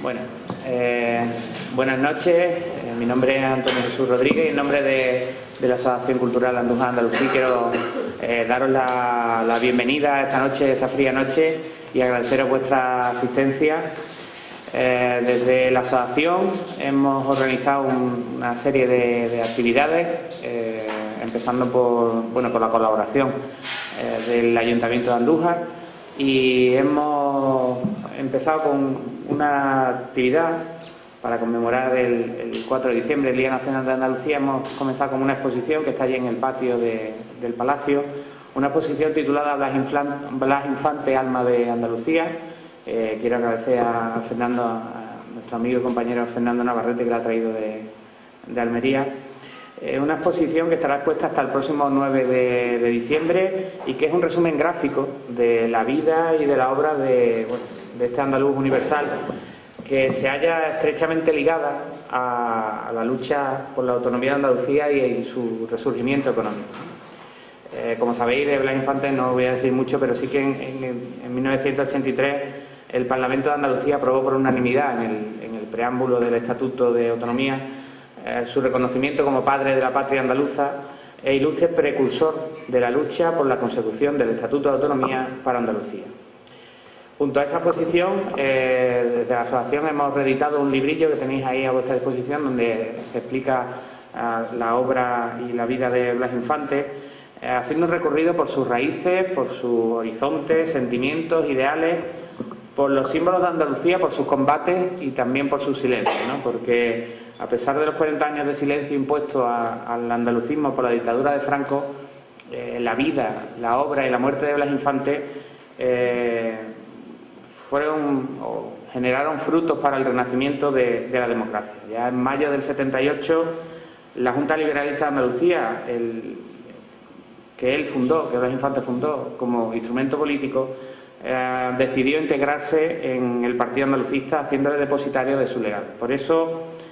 Bueno, buenas noches. Mi nombre es Antonio Jesús Rodríguez y en nombre de la Asociación Cultural Andújar Andalucía quiero daros la bienvenida esta noche, esta fría noche, y agradeceros vuestra asistencia. Desde la asociación hemos organizado una serie de actividades, empezando por la colaboración del Ayuntamiento de Andújar, y hemos empezado con una actividad para conmemorar el 4 de diciembre, el Día Nacional de Andalucía. Hemos comenzado con una exposición que está allí en el patio del Palacio, una exposición titulada Blas Infante, alma de Andalucía. Quiero agradecer a Fernando, a nuestro amigo y compañero Fernando Navarrete, que la ha traído de Almería. Una exposición que estará expuesta hasta el próximo 9 de diciembre y que es un resumen gráfico de la vida y de la obra de este andaluz universal, que se halla estrechamente ligada a la lucha por la autonomía de Andalucía y su resurgimiento económico. Como sabéis, de Blas Infante no voy a decir mucho, pero sí que en 1983 el Parlamento de Andalucía aprobó por unanimidad en el preámbulo del Estatuto de Autonomía su reconocimiento como padre de la patria andaluza e ilustre precursor de la lucha por la consecución del Estatuto de Autonomía para Andalucía. Junto a esa exposición, desde la asociación hemos reeditado un librillo que tenéis ahí a vuestra disposición, donde se explica la obra y la vida de Blas Infante, haciendo un recorrido por sus raíces, por sus horizontes, sentimientos, ideales, por los símbolos de Andalucía, por sus combates y también por sus silencios, ¿no? Porque a pesar de los 40 años de silencio impuestos al andalucismo por la dictadura de Franco, la vida, la obra y la muerte de Blas Infante generaron frutos para el renacimiento de la democracia. Ya en mayo del 78, la Junta Liberalista de Andalucía, que Blas Infante fundó como instrumento político, decidió integrarse en el Partido Andalucista, haciéndole depositario de su legado.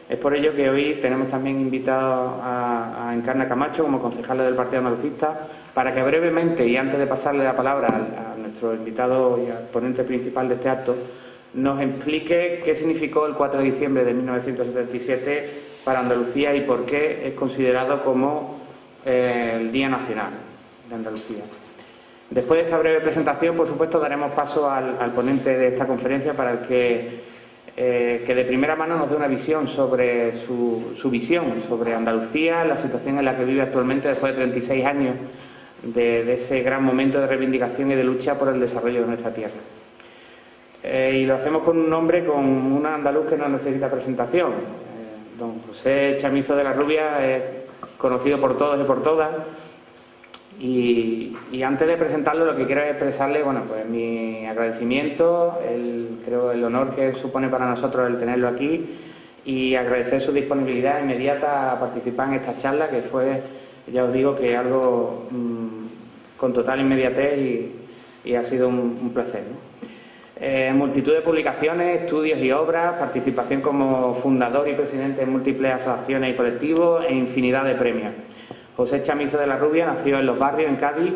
Es por ello que hoy tenemos también invitado a Encarna Camacho como concejala del Partido Andalucista, para que brevemente, y antes de pasarle la palabra a nuestro invitado y al ponente principal de este acto, nos explique qué significó el 4 de diciembre de 1977 para Andalucía y por qué es considerado como el Día Nacional de Andalucía. Después de esa breve presentación, por supuesto, daremos paso al ponente de esta conferencia para que de primera mano nos dé una visión sobre su visión sobre Andalucía, la situación en la que vive actualmente después de 36 años de ese gran momento de reivindicación y de lucha por el desarrollo de nuestra tierra. Y lo hacemos con un hombre, con un andaluz que no necesita presentación. Don José Chamizo de la Rubia es conocido por todos y por todas. Y antes de presentarlo, lo que quiero es expresarle, pues mi agradecimiento, el honor que supone para nosotros el tenerlo aquí, y agradecer su disponibilidad inmediata a participar en esta charla, que fue, ya os digo, que algo con total inmediatez y ha sido un placer, ¿no? Multitud de publicaciones, estudios y obras, participación como fundador y presidente de múltiples asociaciones y colectivos e infinidad de premios. José Chamizo de la Rubia nació en Los Barrios, en Cádiz,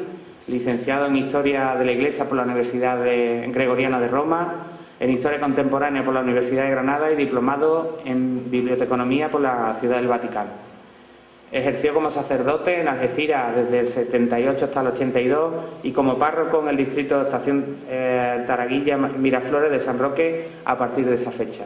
licenciado en Historia de la Iglesia por la Universidad Gregoriana de Roma, en Historia Contemporánea por la Universidad de Granada y diplomado en Biblioteconomía por la Ciudad del Vaticano. Ejerció como sacerdote en Algeciras desde el 78 hasta el 82 y como párroco en el distrito de Estación Taraguilla Miraflores de San Roque a partir de esa fecha.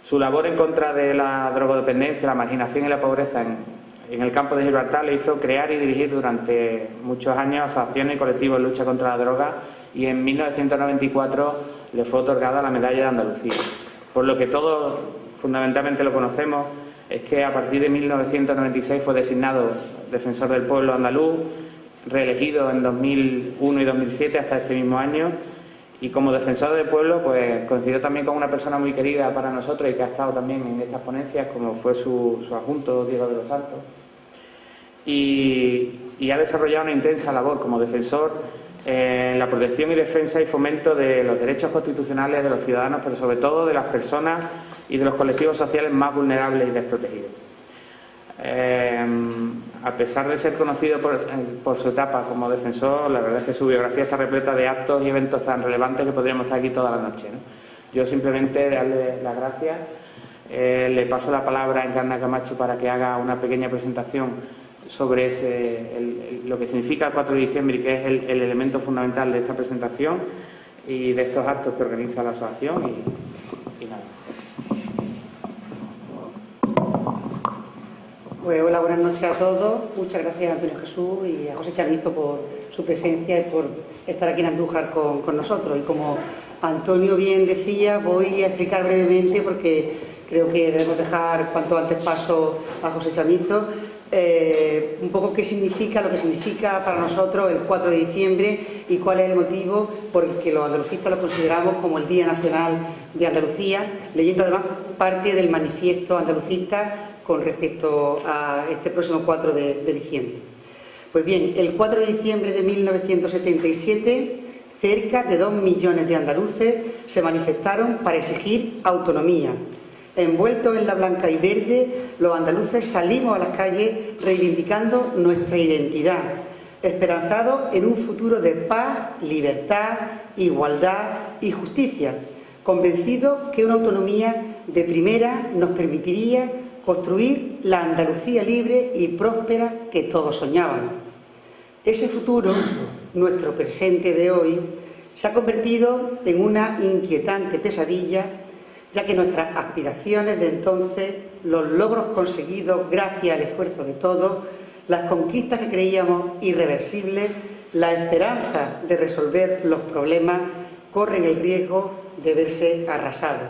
Su labor en contra de la drogodependencia, la marginación y la pobreza en el campo de Gibraltar le hizo crear y dirigir durante muchos años asociaciones y colectivos de lucha contra la droga, y en 1994 le fue otorgada la Medalla de Andalucía. Por lo que todos fundamentalmente lo conocemos, es que a partir de 1996 fue designado Defensor del Pueblo andaluz, reelegido en 2001 y 2007 hasta este mismo año, y como defensor del pueblo pues coincidió también con una persona muy querida para nosotros y que ha estado también en estas ponencias, como fue su adjunto Diego de los Santos, y ha desarrollado una intensa labor como defensor en la protección y defensa y fomento de los derechos constitucionales de los ciudadanos, pero sobre todo de las personas y de los colectivos sociales más vulnerables y desprotegidos. A pesar de ser conocido por su etapa como defensor, la verdad es que su biografía está repleta de actos y eventos tan relevantes que podríamos estar aquí toda la noche, ¿no? Yo simplemente darle las gracias. Le paso la palabra a Encarna Camacho para que haga una pequeña presentación sobre lo que significa el 4 de diciembre y que es el elemento fundamental de esta presentación y de estos actos que organiza la asociación y nada. Pues hola, buenas noches a todos. Muchas gracias a Antonio Jesús y a José Chamizo por su presencia y por estar aquí en Andújar con nosotros. Y como Antonio bien decía, voy a explicar brevemente porque creo que debemos dejar cuanto antes paso a José Chamizo. Un poco qué significa, lo que significa para nosotros el 4 de diciembre y cuál es el motivo por el que los andalucistas lo consideramos como el Día Nacional de Andalucía, leyendo además parte del manifiesto andalucista con respecto a este próximo 4 de diciembre. Pues bien, el 4 de diciembre de 1977, cerca de 2 millones de andaluces se manifestaron para exigir autonomía. Envueltos en la blanca y verde, los andaluces salimos a las calles reivindicando nuestra identidad, esperanzados en un futuro de paz, libertad, igualdad y justicia, convencidos que una autonomía de primera nos permitiría construir la Andalucía libre y próspera que todos soñábamos. Ese futuro, nuestro presente de hoy, se ha convertido en una inquietante pesadilla, ya que nuestras aspiraciones de entonces, los logros conseguidos gracias al esfuerzo de todos, las conquistas que creíamos irreversibles, la esperanza de resolver los problemas, corren el riesgo de verse arrasados.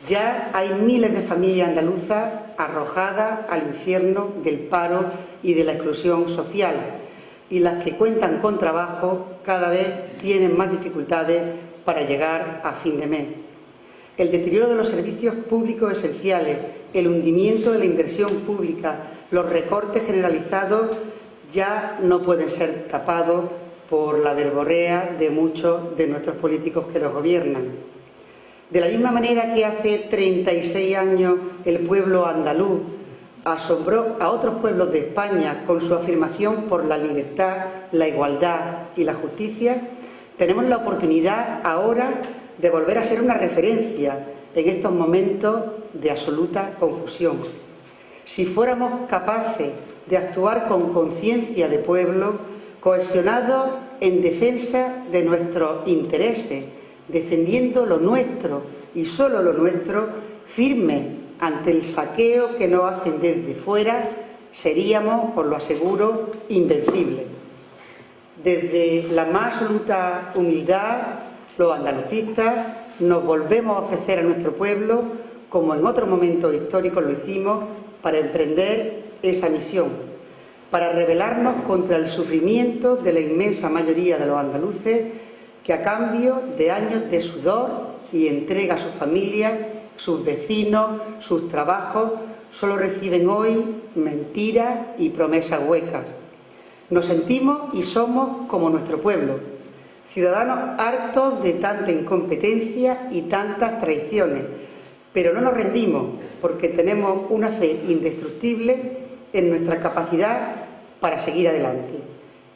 Ya hay miles de familias andaluzas arrojadas al infierno del paro y de la exclusión social, y las que cuentan con trabajo cada vez tienen más dificultades para llegar a fin de mes. El deterioro de los servicios públicos esenciales, el hundimiento de la inversión pública, los recortes generalizados ya no pueden ser tapados por la verborrea de muchos de nuestros políticos que los gobiernan. De la misma manera que hace 36 años el pueblo andaluz asombró a otros pueblos de España con su afirmación por la libertad, la igualdad y la justicia, tenemos la oportunidad ahora de volver a ser una referencia en estos momentos de absoluta confusión. Si fuéramos capaces de actuar con conciencia de pueblo, cohesionados en defensa de nuestros intereses, defendiendo lo nuestro y solo lo nuestro, firmes ante el saqueo que nos hacen desde fuera, seríamos, os lo aseguro, invencibles. Desde la más absoluta humildad, los andalucistas nos volvemos a ofrecer a nuestro pueblo, como en otros momentos históricos lo hicimos, para emprender esa misión, para rebelarnos contra el sufrimiento de la inmensa mayoría de los andaluces que a cambio de años de sudor y entrega a sus familias, sus vecinos, sus trabajos, solo reciben hoy mentiras y promesas huecas. Nos sentimos y somos como nuestro pueblo, ciudadanos hartos de tanta incompetencia y tantas traiciones, pero no nos rendimos porque tenemos una fe indestructible en nuestra capacidad para seguir adelante.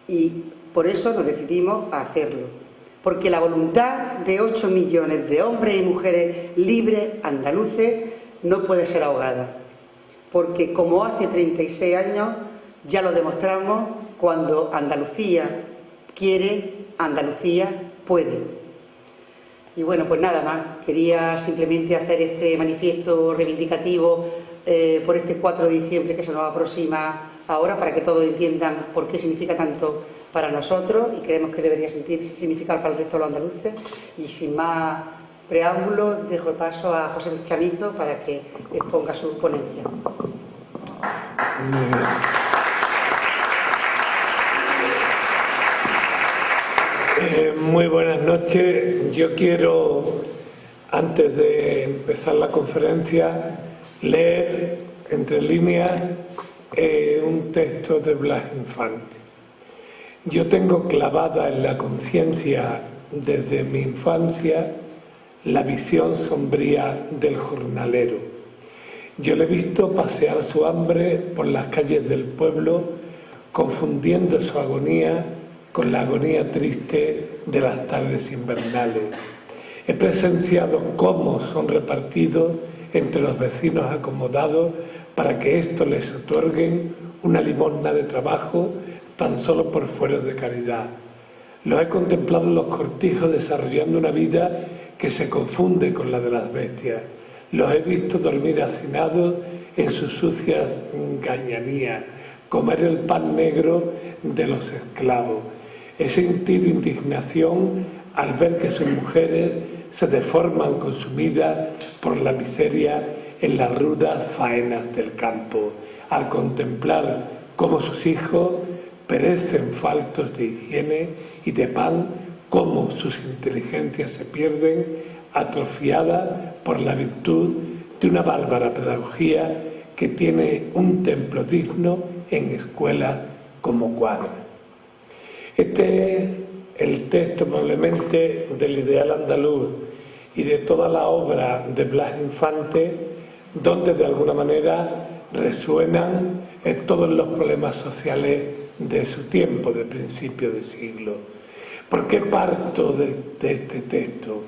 Y por eso nos decidimos a hacerlo. Porque la voluntad de 8 millones de hombres y mujeres libres andaluces no puede ser ahogada. Porque como hace 36 años ya lo demostramos cuando Andalucía quiere, Andalucía puede. Y bueno, pues nada más, quería simplemente hacer este manifiesto reivindicativo por este 4 de diciembre que se nos aproxima ahora, para que todos entiendan por qué significa tanto para nosotros y creemos que debería significar para el resto de los andaluces. Y sin más preámbulos, dejo el paso a José Chamizo para que exponga su ponencia. Muy buenas noches. Yo quiero, antes de empezar la conferencia, leer entre líneas un texto de Blas Infante. Yo tengo clavada en la conciencia desde mi infancia la visión sombría del jornalero. Yo le he visto pasear su hambre por las calles del pueblo, confundiendo su agonía con la agonía triste de las tardes invernales. He presenciado cómo son repartidos entre los vecinos acomodados para que esto les otorguen una limosna de trabajo tan solo por fueros de caridad. Los he contemplado en los cortijos desarrollando una vida que se confunde con la de las bestias. Los he visto dormir hacinados en sus sucias gañanías, comer el pan negro de los esclavos. He sentido indignación al ver que sus mujeres se deforman consumidas por la miseria en las rudas faenas del campo, al contemplar cómo sus hijos perecen faltos de higiene y de pan, cómo sus inteligencias se pierden atrofiadas por la virtud de una bárbara pedagogía que tiene un templo digno en escuelas como Cuadra. Este es el texto probablemente del ideal andaluz y de toda la obra de Blas Infante, donde de alguna manera resuenan todos los problemas sociales de su tiempo, de principio de siglo. ¿Por qué parto de este texto?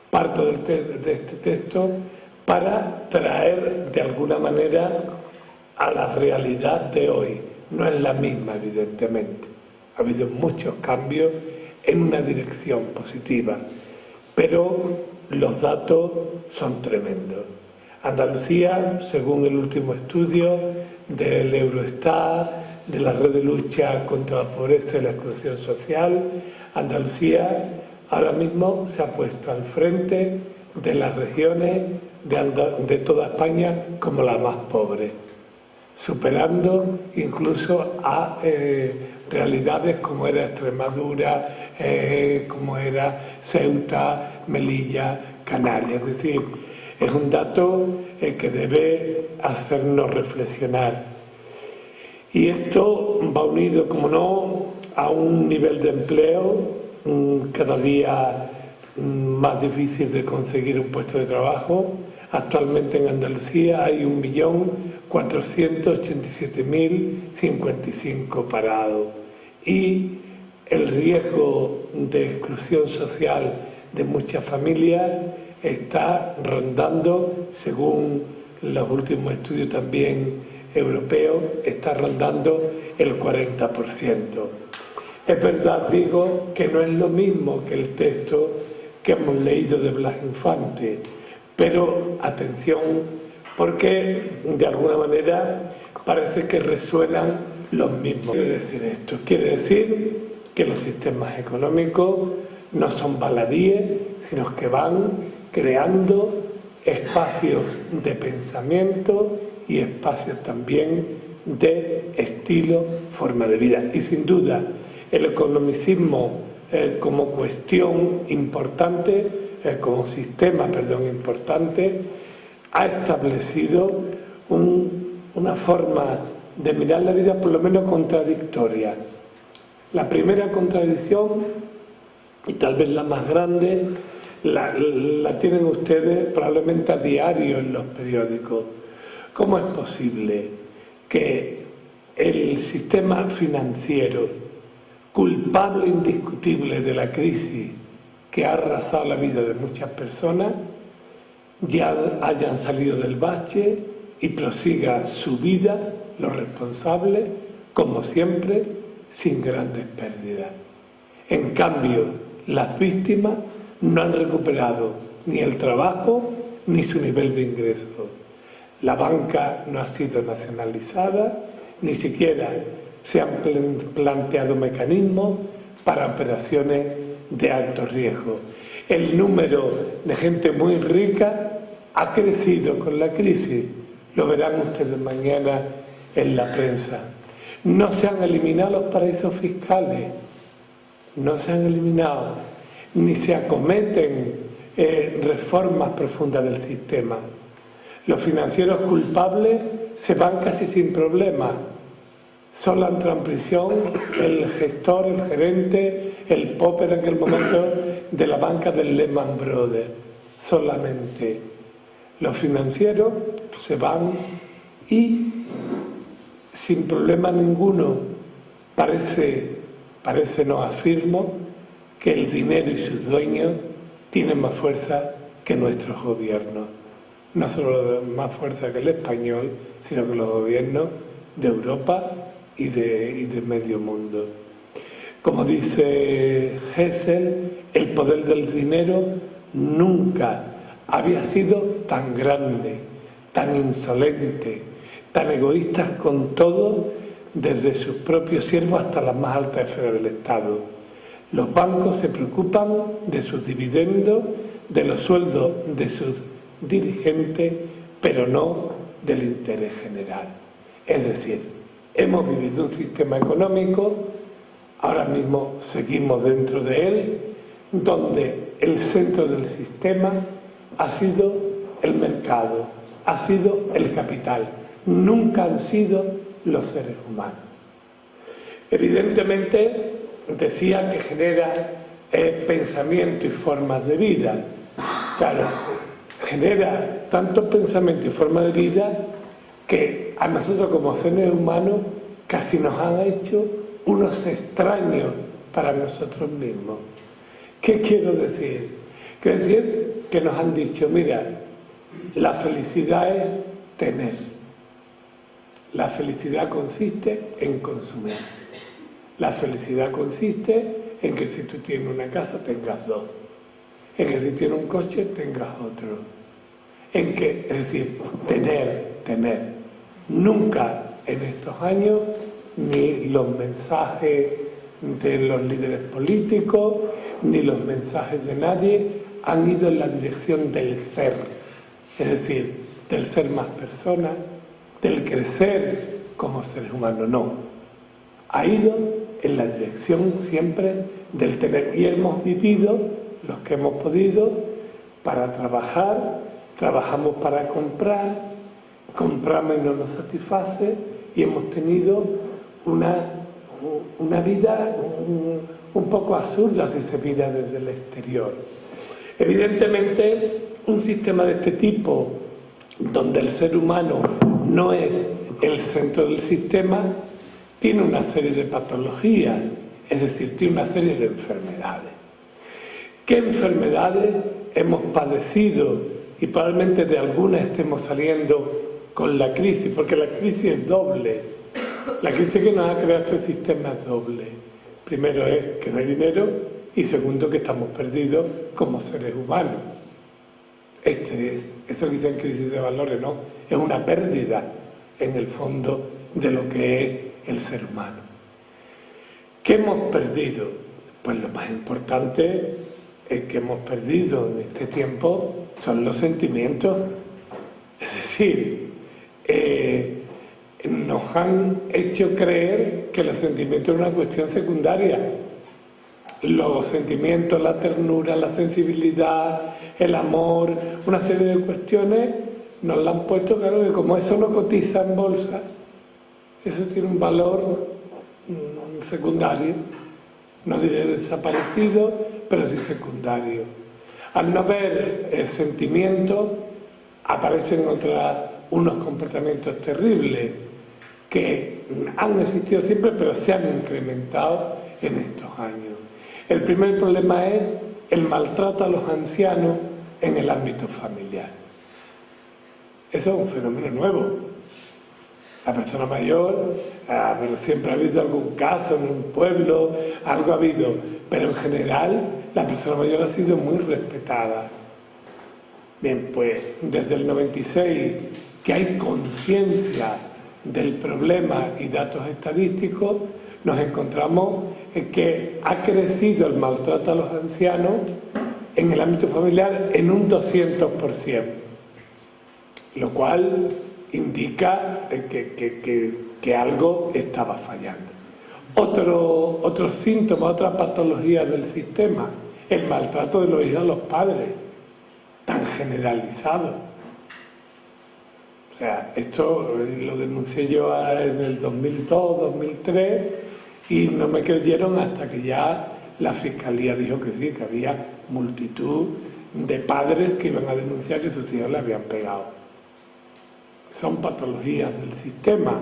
Parto de este texto para traer de alguna manera a la realidad de hoy. No es la misma, evidentemente. Ha habido muchos cambios en una dirección positiva, pero los datos son tremendos. Andalucía, según el último estudio del Eurostat, de la Red de Lucha contra la Pobreza y la Exclusión Social, Andalucía ahora mismo se ha puesto al frente de las regiones de toda España como la más pobre, superando incluso a realidades como era Extremadura, como era Ceuta, Melilla, Canarias. Es decir, es un dato que debe hacernos reflexionar. Y esto va unido, como no, a un nivel de empleo cada día más difícil de conseguir un puesto de trabajo. Actualmente en Andalucía hay 1.487.055 parados y el riesgo de exclusión social de muchas familias está rondando, según los últimos estudios también europeos, está rondando el 40%. Es verdad, digo, que no es lo mismo que el texto que hemos leído de Blas Infante, pero atención, porque de alguna manera parece que resuenan los mismos. ¿Qué quiere decir esto? Quiere decir que los sistemas económicos no son baladíes, sino que van creando espacios de pensamiento y espacios también de estilo, forma de vida. Y sin duda, el economicismo como cuestión importante, como sistema, importante, ha establecido una forma de mirar la vida por lo menos contradictoria. La primera contradicción, y tal vez la más grande, la tienen ustedes probablemente a diario en los periódicos. ¿Cómo es posible que el sistema financiero, culpable indiscutible de la crisis que ha arrasado la vida de muchas personas, ya hayan salido del bache y prosiga su vida, los responsables, como siempre, sin grandes pérdidas? En cambio, las víctimas no han recuperado ni el trabajo ni su nivel de ingresos. La banca no ha sido nacionalizada, ni siquiera se han planteado mecanismos para operaciones de alto riesgo. El número de gente muy rica ha crecido con la crisis, lo verán ustedes mañana en la prensa. No se han eliminado los paraísos fiscales, no se han eliminado, ni se acometen reformas profundas del sistema. Los financieros culpables se van casi sin problema. Solo entra en prisión el gestor, el gerente, el popper en aquel momento de la banca del Lehman Brothers. Solamente los financieros se van y sin problema ninguno parece, no afirmo, que el dinero y sus dueños tiene más fuerza que nuestros gobiernos. No solo más fuerza que el español, sino que los gobiernos de Europa y de medio mundo. Como dice Hessel, el poder del dinero nunca había sido tan grande, tan insolente, tan egoístas con todo, desde sus propios siervos hasta las más altas esferas del Estado. Los bancos se preocupan de sus dividendos, de los sueldos de sus dirigentes, pero no del interés general. Es decir, hemos vivido un sistema económico, ahora mismo seguimos dentro de él, donde el centro del sistema ha sido el mercado, ha sido el capital, nunca han sido los seres humanos. Evidentemente, decía que genera pensamiento y formas de vida. Claro, genera tanto pensamiento y forma de vida que a nosotros como seres humanos casi nos han hecho unos extraños para nosotros mismos. ¿Qué quiero decir? Quiero decir que nos han dicho, mira, la felicidad es tener. La felicidad consiste en consumir. La felicidad consiste en que si tú tienes una casa tengas dos. En que si tienes un coche tengas otro. En que, es decir, tener. Nunca en estos años ni los mensajes de los líderes políticos ni los mensajes de nadie han ido en la dirección del ser, es decir, del ser más persona, del crecer como seres humanos, no. Ha ido en la dirección siempre del tener, y hemos vivido, los que hemos podido, para trabajar, trabajamos para comprar, compramos y no nos satisface, y hemos tenido una vida un poco absurda si se mira desde el exterior. Evidentemente, un sistema de este tipo, donde el ser humano no es el centro del sistema, tiene una serie de patologías, es decir, tiene una serie de enfermedades. ¿Qué enfermedades hemos padecido? Y probablemente de algunas estemos saliendo con la crisis, porque la crisis es doble. La crisis que nos ha creado este sistema es doble. Primero es que no hay dinero y segundo que estamos perdidos como seres humanos. Eso que dicen crisis de valores, no, es una pérdida en el fondo de lo que es el ser humano. ¿Qué hemos perdido? Pues lo más importante que hemos perdido en este tiempo son los sentimientos. Es decir, nos han hecho creer que los sentimientos es una cuestión secundaria. Los sentimientos, la ternura, la sensibilidad, el amor, una serie de cuestiones nos la han puesto, claro, que como eso no cotiza en bolsa, eso tiene un valor secundario, no diré desaparecido, pero sí secundario. Al no haber sentimientos, aparecen unos comportamientos terribles que han existido siempre, pero se han incrementado en estos años. El primer problema es el maltrato a los ancianos en el ámbito familiar. Eso es un fenómeno nuevo. La persona mayor, pero siempre ha habido algún caso en un pueblo, algo ha habido, pero en general la persona mayor ha sido muy respetada. Bien, pues desde el 96 que hay conciencia del problema y datos estadísticos, nos encontramos que ha crecido el maltrato a los ancianos en el ámbito familiar en un 200%, lo cual indica que algo estaba fallando. Otro síntoma, otra patología del sistema, el maltrato de los hijos a los padres, tan generalizado. O sea, esto lo denuncié yo en el 2002, 2003 y no me creyeron hasta que ya la Fiscalía dijo que sí, que había multitud de padres que iban a denunciar que sus hijos le habían pegado. Son patologías del sistema.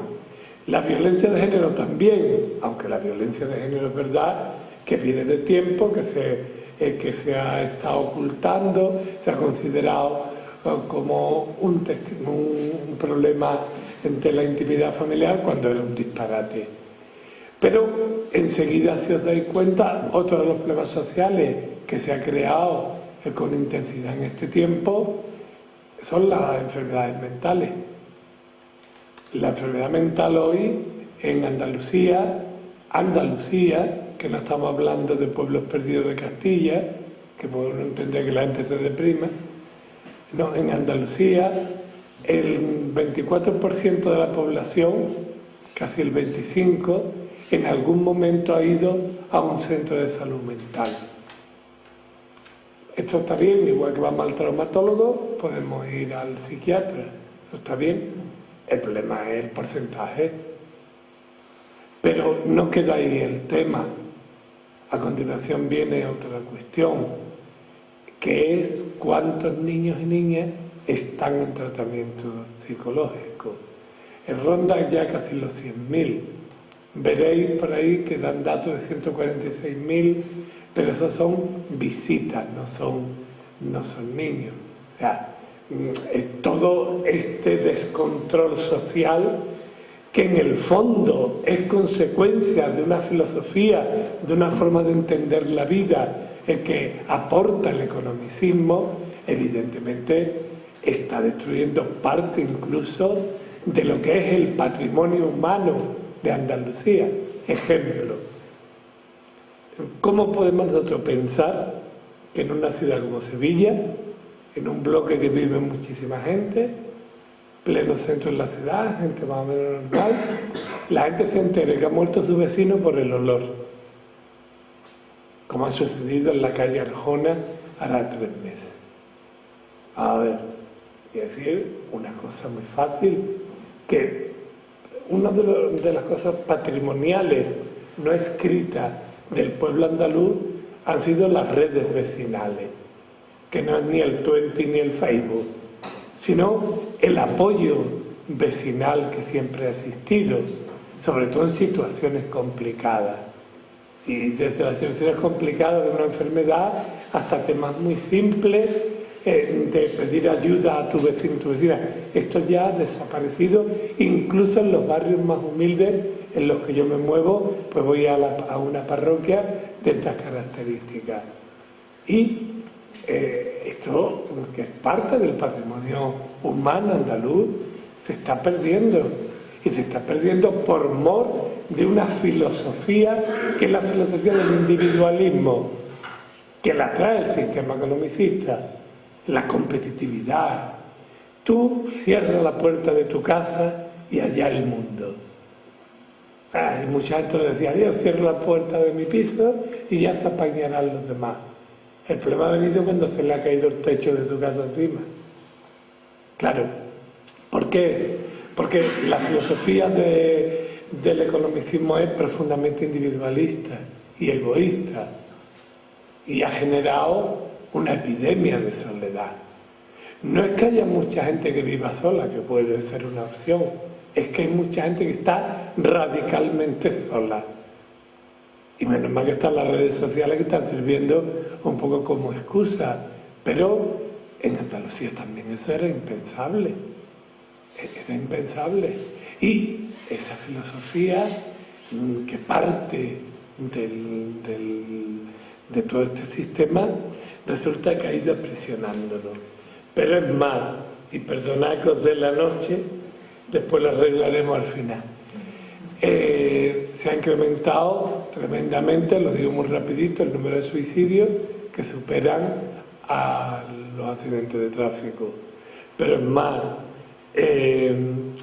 La violencia de género también, aunque la violencia de género es verdad que viene de tiempo, que se que se ha estado ocultando, se ha considerado como un problema entre la intimidad familiar cuando era un disparate. Pero enseguida, si os dais cuenta, otro de los problemas sociales que se ha creado con intensidad en este tiempo son las enfermedades mentales. La enfermedad mental hoy en Andalucía, que no estamos hablando de pueblos perdidos de Castilla, que podemos entender que la gente se deprima, no, en Andalucía el 24% de la población, casi el 25%, en algún momento ha ido a un centro de salud mental. Esto está bien, igual que vamos al traumatólogo, podemos ir al psiquiatra, eso está bien. El problema es el porcentaje. Pero no queda ahí el tema. A continuación viene otra cuestión, que es cuántos niños y niñas están en tratamiento psicológico. Ronda ya casi los 100.000. Veréis por ahí que dan datos de 146.000, pero esos son visitas, no son niños. O sea, todo este descontrol social que en el fondo es consecuencia de una filosofía, de una forma de entender la vida que aporta el economicismo, evidentemente está destruyendo parte incluso de lo que es el patrimonio humano de Andalucía. Ejemplo, ¿cómo podemos nosotros pensar que en una ciudad como Sevilla, en un bloque que vive muchísima gente, pleno centro de la ciudad, gente más o menos normal, la gente se entere que ha muerto su vecino por el olor, como ha sucedido en la calle Arjona hará 3 meses? A ver, y decir una cosa muy fácil, que una de las cosas patrimoniales no escritas del pueblo andaluz han sido las redes vecinales, que no es ni el Twenty ni el Facebook, sino el apoyo vecinal que siempre ha existido, sobre todo en situaciones complicadas. Y desde las situaciones complicadas de una enfermedad hasta temas muy simples de pedir ayuda a tu vecino, tu vecina. Esto ya ha desaparecido, incluso en los barrios más humildes en los que yo me muevo, pues voy a una parroquia de estas características. Y esto, que es parte del patrimonio humano andaluz, se está perdiendo. Y se está perdiendo por mor de una filosofía que es la filosofía del individualismo, que la trae el sistema economicista, la competitividad. Tú cierras la puerta de tu casa y allá el mundo. Y mucha gente le decía, yo cierro la puerta de mi piso y ya se apañarán los demás. El problema ha venido cuando se le ha caído el techo de su casa encima. Claro, ¿por qué? Porque la filosofía del economicismo es profundamente individualista y egoísta y ha generado una epidemia de soledad. No es que haya mucha gente que viva sola, que puede ser una opción, es que hay mucha gente que está radicalmente sola. Y menos mal que están las redes sociales que están sirviendo un poco como excusa, pero en Andalucía también eso era impensable. Era impensable. Y esa filosofía que parte de todo este sistema resulta que ha ido presionándonos. Pero es más, y perdonad que os dé la noche, después lo arreglaremos al final. Se ha incrementado tremendamente, lo digo muy rapidito, el número de suicidios que superan a los accidentes de tráfico. Pero es más,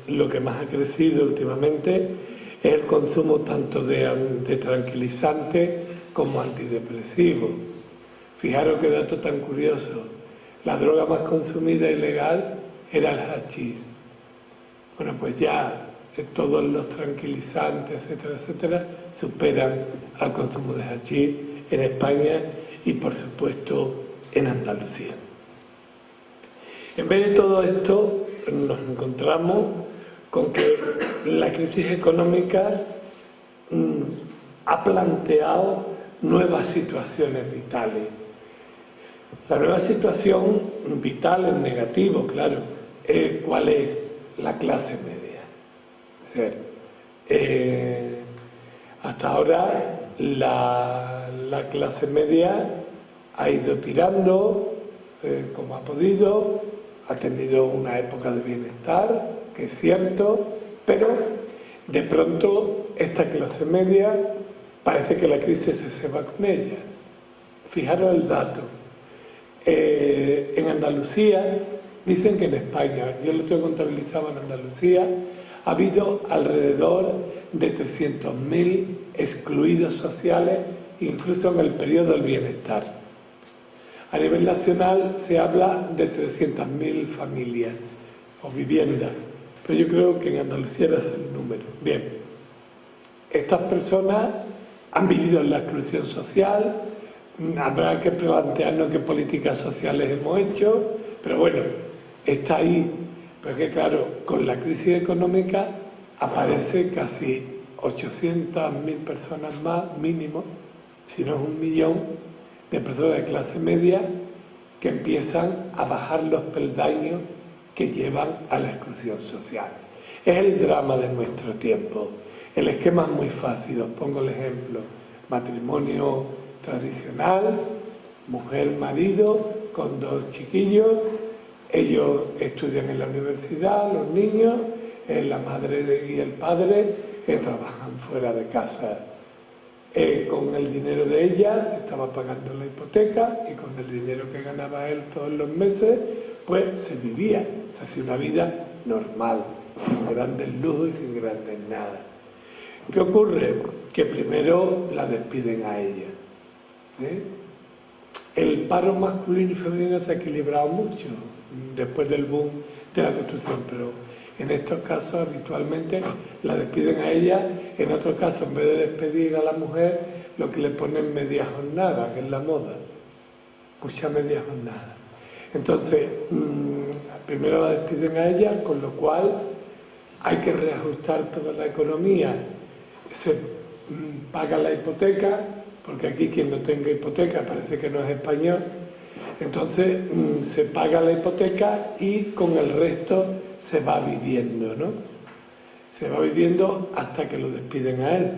lo que más ha crecido últimamente es el consumo tanto de tranquilizantes como antidepresivos. Fijaros qué dato tan curioso. La droga más consumida ilegal era el hachís. Bueno, pues ya todos los tranquilizantes, etcétera, etcétera, superan al consumo de hachís en España y, por supuesto, en Andalucía. En vez de todo esto, nos encontramos con que la crisis económica ha planteado nuevas situaciones vitales. La nueva situación vital en negativo, claro, ¿cuál es? La clase media. Es decir, hasta ahora la clase media ha ido tirando como ha podido, ha tenido una época de bienestar, que es cierto, pero de pronto esta clase media parece que la crisis se va con ella. Fijaros el dato. En Andalucía, dicen que en España, yo lo tengo contabilizado en Andalucía, ha habido alrededor de 300.000 excluidos sociales, incluso en el periodo del bienestar. A nivel nacional se habla de 300.000 familias o viviendas, pero yo creo que en Andalucía era ese el número. Bien, estas personas han vivido en la exclusión social. Habrá que plantearnos qué políticas sociales hemos hecho, pero bueno, está ahí. Porque claro, con la crisis económica aparece casi 800.000 personas más, mínimo, si no es 1 millón, de personas de clase media que empiezan a bajar los peldaños que llevan a la exclusión social. Es el drama de nuestro tiempo. El esquema es muy fácil, os pongo el ejemplo. Matrimonio tradicional, mujer-marido, con 2 chiquillos, ellos estudian en la universidad, los niños, la madre y el padre trabajan fuera de casa. Con el dinero de ella se estaba pagando la hipoteca y con el dinero que ganaba él todos los meses, pues se vivía, se hacía una vida normal, sin grandes lujos y sin grandes nada. ¿Qué ocurre? Que primero la despiden a ella. El paro masculino y femenino se ha equilibrado mucho después del boom de la construcción, pero en estos casos habitualmente la despiden a ella. En otros casos, en vez de despedir a la mujer, lo que le ponen media jornada, que es la moda, mucha media jornada. Entonces, primero la despiden a ella, con lo cual hay que reajustar toda la economía. Se paga la hipoteca, porque aquí quien no tenga hipoteca parece que no es español. Entonces se paga la hipoteca y con el resto se va viviendo, ¿no? Se va viviendo hasta que lo despiden a él.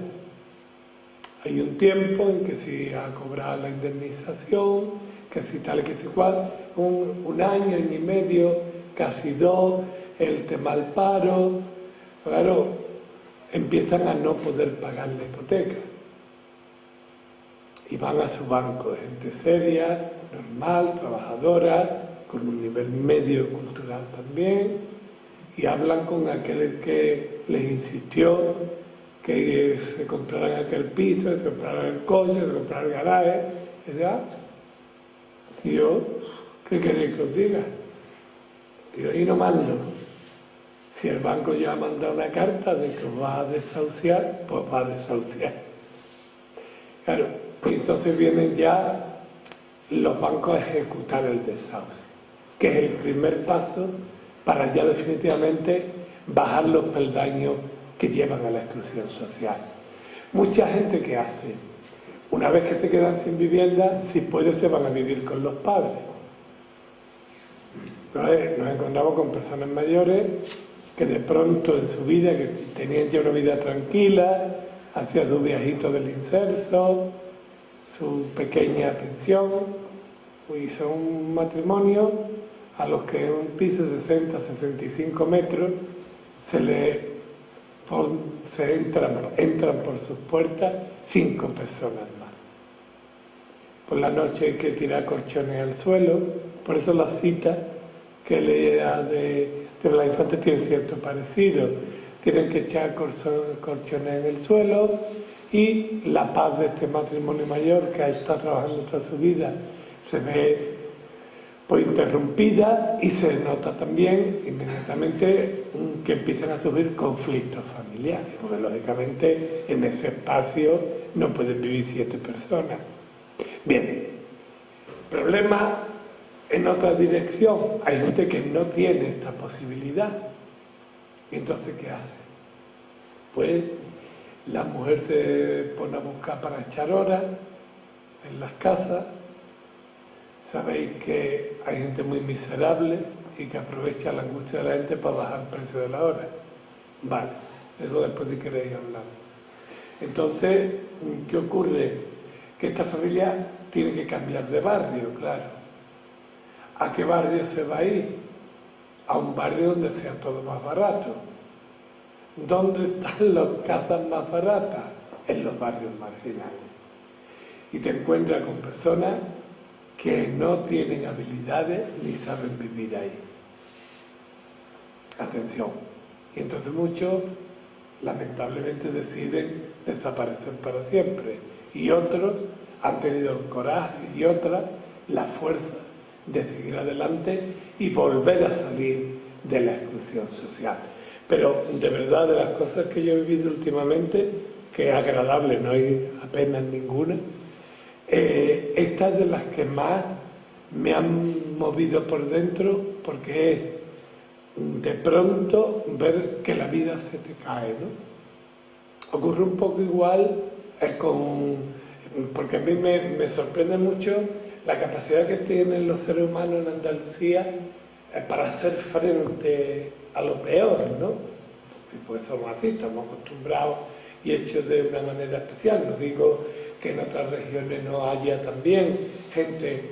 Hay un tiempo en que si ha cobrado la indemnización, que si tal y que si cual, un año y medio, casi 2, el tema del paro, claro, empiezan a no poder pagar la hipoteca. Y van a su banco, gente seria, normal, trabajadora, con un nivel medio cultural también, y hablan con aquel que les insistió que se compraran aquel piso, se compraran el coche, se compraran el garaje, y yo, ¿qué queréis que os diga? Y yo ahí no mando. Si el banco ya ha mandado una carta de que os va a desahuciar, pues va a desahuciar. Claro, y entonces vienen ya los bancos a ejecutar el desahucio, que es el primer paso para ya definitivamente bajar los peldaños que llevan a la exclusión social. Mucha gente que hace, una vez que se quedan sin vivienda, si puede se van a vivir con los padres. Nos encontramos con personas mayores que de pronto en su vida, que tenían ya una vida tranquila, hacían su viajito del inserso, su pequeña pensión, y son un matrimonio a los que en un piso de 60-65 metros entran por sus puertas 5 personas más. Por la noche hay que tirar colchones al suelo, por eso las citas que leía de la Infante tienen cierto parecido. Tienen que echar colchones en el suelo, y la paz de este matrimonio mayor que ha estado trabajando toda su vida se ve pues interrumpida, y se nota también inmediatamente que empiezan a surgir conflictos familiares, porque lógicamente en ese espacio no pueden vivir 7 personas. Bien, problema en otra dirección. Hay gente que no tiene esta posibilidad. Entonces, ¿qué hace? Pues la mujer se pone a buscar para echar horas en las casas, Sabéis que hay gente muy miserable y que aprovecha la angustia de la gente para bajar el precio de la hora. Vale, eso después si queréis hablar. Entonces, ¿qué ocurre? Que esta familia tiene que cambiar de barrio, claro. ¿A qué barrio se va a ir? A un barrio donde sea todo más barato. ¿Dónde están las casas más baratas? En los barrios marginales. Y te encuentras con personas que no tienen habilidades ni saben vivir ahí. Atención. Y entonces muchos, lamentablemente, deciden desaparecer para siempre. Y otros han tenido el coraje y otras la fuerza de seguir adelante y volver a salir de la exclusión social. Pero de verdad, de las cosas que yo he vivido últimamente, que es agradable, no hay apenas ninguna, esta es de las que más me han movido por dentro, porque es de pronto ver que la vida se te cae, ¿no? Ocurre un poco igual porque a mí me sorprende mucho la capacidad que tienen los seres humanos en Andalucía para hacer frente a lo peor, ¿no? Pues somos así, estamos acostumbrados y hechos de una manera especial. No digo que en otras regiones no haya también gente,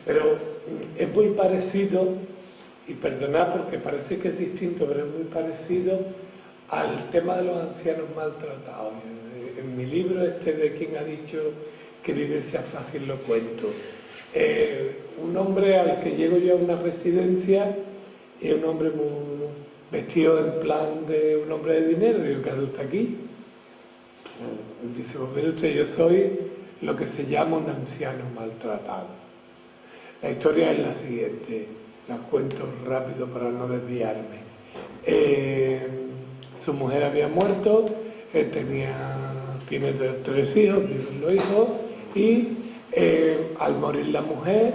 pero es muy parecido, y perdonad porque parece que es distinto, pero es muy parecido al tema de los ancianos maltratados. En mi libro de quien ha dicho que vivir sea fácil lo cuento. Un hombre al que llego yo a una residencia es un hombre muy vestido en plan de un hombre de dinero. Digo, ¿qué hace usted aquí? Dice, pues mire usted, yo soy lo que se llama un anciano maltratado. La historia es la siguiente, la cuento rápido para no desviarme. Su mujer había muerto, él tiene 3 hijos, viven los hijos, y al morir la mujer,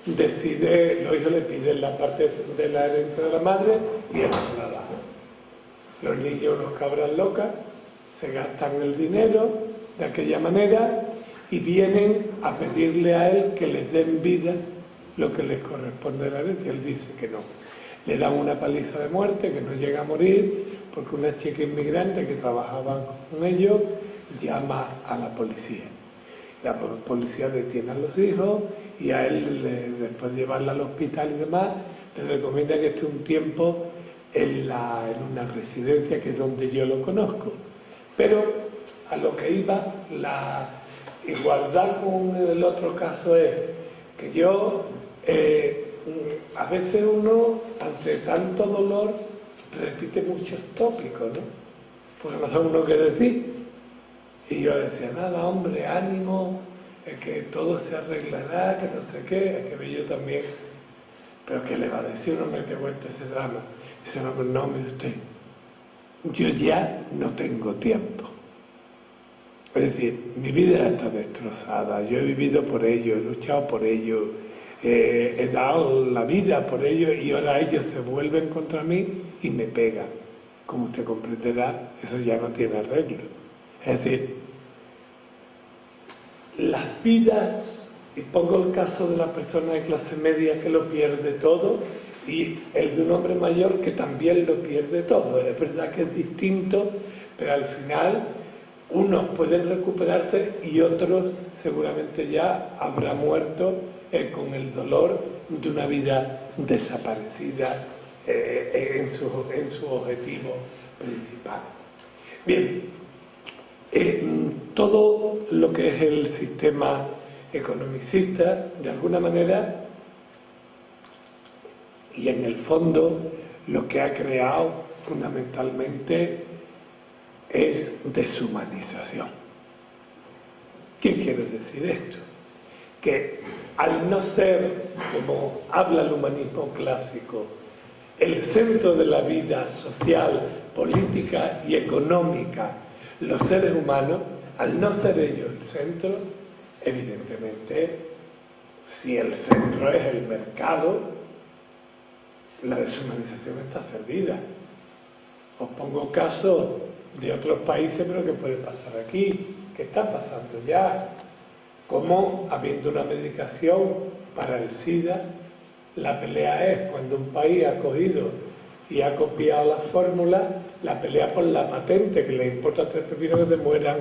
los hijos le piden la parte de la herencia de la madre y él no la da. Los niños, unos cabras locas, se gastan el dinero de aquella manera y vienen a pedirle a él que les den vida lo que les corresponde de la herencia. Él dice que no. Le dan una paliza de muerte, que no llega a morir, porque una chica inmigrante que trabajaba con ellos llama a la policía. La policía detiene a los hijos y a él, después de llevarla al hospital y demás, le recomienda que esté un tiempo en una residencia, que es donde yo lo conozco. Pero a lo que iba, la igualdad con el otro caso es que yo, a veces uno, ante tanto dolor, repite muchos tópicos, ¿no? Porque no sabe uno qué decir. Y yo decía, nada, hombre, ánimo, que todo se arreglará, que no sé qué, que yo también. Pero ¿qué le va a decir? Uno me te cuenta ese drama. Dice, no, mire usted, yo ya no tengo tiempo. Es decir, mi vida está destrozada, yo he vivido por ello, he luchado por ello, he dado la vida por ello y ahora ellos se vuelven contra mí y me pegan. Como usted comprenderá, eso ya no tiene arreglo. Es decir, las vidas, y pongo el caso de la persona de clase media que lo pierde todo, y el de un hombre mayor que también lo pierde todo. Es verdad que es distinto, pero al final unos pueden recuperarse y otros seguramente ya habrá muerto con el dolor de una vida desaparecida en su objetivo principal. Bien, todo lo que es el sistema economicista, de alguna manera, y en el fondo lo que ha creado fundamentalmente es deshumanización. ¿Qué quiere decir esto? Que al no ser, como habla el humanismo clásico, el centro de la vida social, política y económica, los seres humanos, al no ser ellos el centro, evidentemente, si el centro es el mercado, la deshumanización está servida. Os pongo casos de otros países, pero que puede pasar aquí, que está pasando ya. como habiendo una medicación para el SIDA, la pelea es cuando un país ha cogido y ha copiado la fórmula, la pelea por la patente, que le importa 3 pepinos que se mueran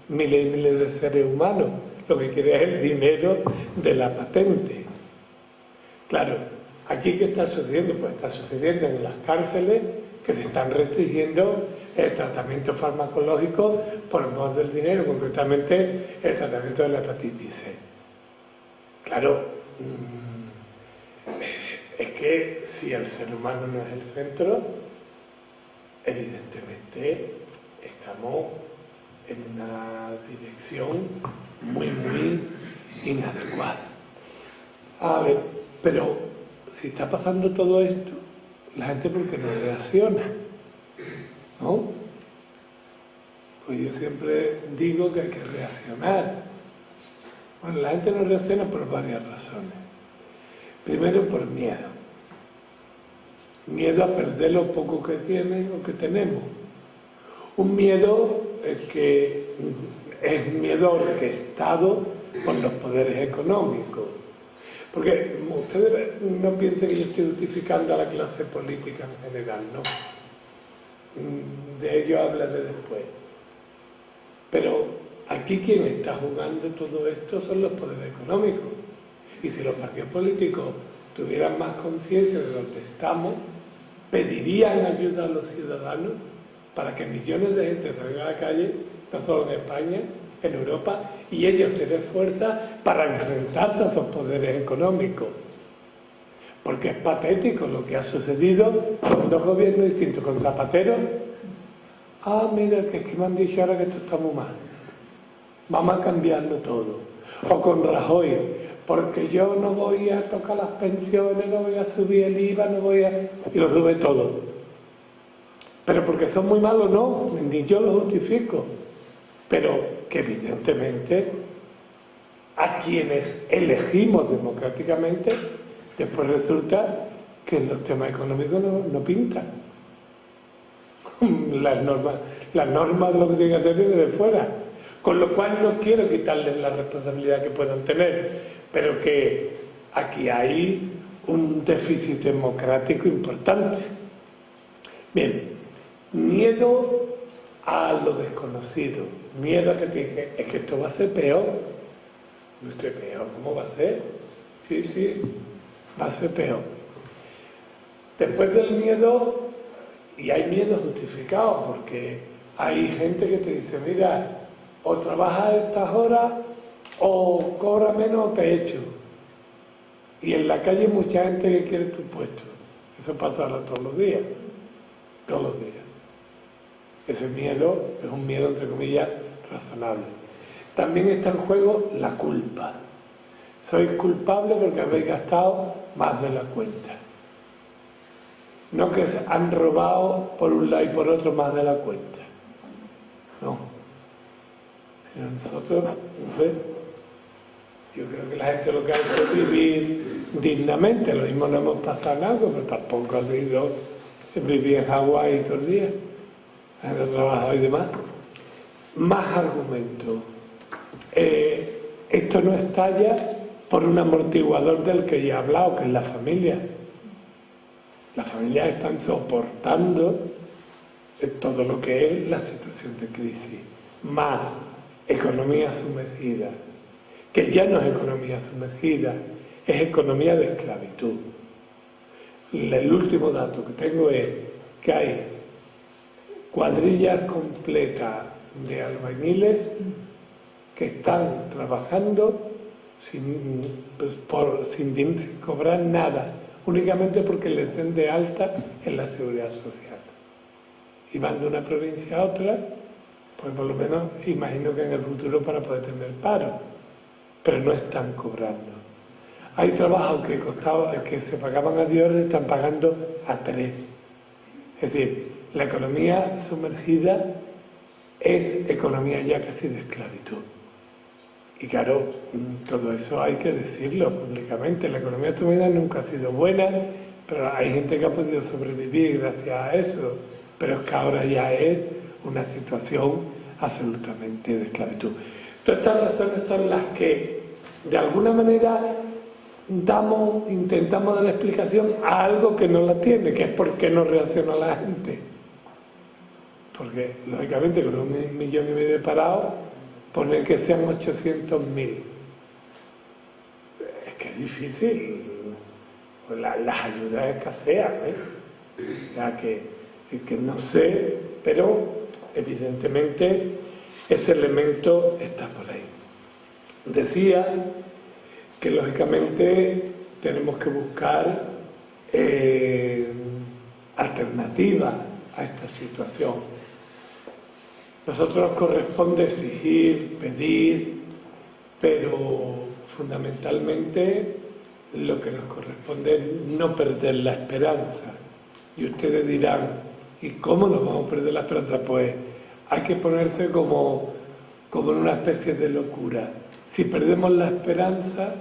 miles y miles de seres humanos. Lo que quiere es el dinero de la patente. Claro, ¿aquí qué está sucediendo? Pues está sucediendo en las cárceles que se están restringiendo el tratamiento farmacológico por mor del dinero, concretamente el tratamiento de la hepatitis C. Claro, es que si el ser humano no es el centro, evidentemente estamos en una dirección muy inadecuada. A ver, pero si está pasando todo esto, la gente ¿por qué no reacciona? ¿No? Pues yo siempre digo que hay que reaccionar. Bueno, la gente no reacciona por varias razones. Primero, por miedo. Miedo a perder lo poco que tienen o que tenemos. Un miedo que es un miedo orquestado por los poderes económicos. Porque ustedes no piensen que yo estoy justificando a la clase política en general, ¿no? De ello hablaré después. Pero aquí quien está jugando todo esto son los poderes económicos. Y si los partidos políticos tuvieran más conciencia de dónde estamos, pedirían ayuda a los ciudadanos para que millones de gente salgan a la calle, no solo en España, en Europa, y ellos tienen fuerza para enfrentarse a esos poderes económicos. Porque es patético lo que ha sucedido con 2 gobiernos distintos, con Zapatero. Mira, que es que me han dicho ahora que esto está muy mal. Vamos a cambiarlo todo. O con Rajoy, porque yo no voy a tocar las pensiones, no voy a subir el IVA, no voy a... y lo sube todo. Pero porque son muy malos, no, ni yo lo justifico. Pero que evidentemente a quienes elegimos democráticamente, después resulta que en los temas económicos no pintan. Las normas de lo que tienen que hacer vienen de fuera. Con lo cual no quiero quitarles la responsabilidad que puedan tener, pero que aquí hay un déficit democrático importante. Bien, miedo a lo desconocido, miedo a que te dicen, es que esto va a ser peor. No esté peor, ¿cómo va a ser? Sí, va a ser peor. Después del miedo, y hay miedo justificado, porque hay gente que te dice, mira, o trabajas a estas horas, o cobra menos o te echo. Y en la calle hay mucha gente que quiere tu puesto. Eso pasa ahora todos los días. Todos los días. Ese miedo es un miedo, entre comillas, razonable. También está en juego la culpa. Sois culpables porque habéis gastado más de la cuenta. No que han robado por un lado y por otro más de la cuenta. No. Pero nosotros, no sé, yo creo que la gente lo que ha hecho es vivir dignamente. Lo mismo no hemos pasado algo, pero tampoco ha sido vivir en Hawái todo el día. En el trabajo y demás. Más argumentos. Esto no estalla por un amortiguador del que ya he hablado, que es la familia. Las familias están soportando todo lo que es la situación de crisis. Más economía sumergida, que ya no es economía sumergida, es economía de esclavitud. El último dato que tengo es que hay cuadrillas completas de albañiles que están trabajando sin cobrar nada, únicamente porque les den de alta en la seguridad social. Y van de una provincia a otra, pues por lo menos imagino que en el futuro para poder tener paro, pero no están cobrando. Hay trabajos que se pagaban a 10 horas, están pagando a 3. Es decir, la economía sumergida es economía ya casi de esclavitud. Y claro, todo eso hay que decirlo públicamente. La economía sumergida nunca ha sido buena, pero hay gente que ha podido sobrevivir gracias a eso. Pero es que ahora ya es una situación absolutamente de esclavitud. Todas estas razones son las que, de alguna manera, intentamos dar explicación a algo que no la tiene, que es por qué no reacciona la gente. Porque, lógicamente, con 1,5 millones de parados, poner que sean 800.000. Es que es difícil. Las ayudas escasean, O sea, que no sé, pero evidentemente ese elemento está por ahí. Decía que lógicamente tenemos que buscar alternativas a esta situación. Nosotros nos corresponde exigir, pedir, pero fundamentalmente lo que nos corresponde es no perder la esperanza. Y ustedes dirán, ¿y cómo nos vamos a perder la esperanza? Pues hay que ponerse como en una especie de locura. Si perdemos la esperanza,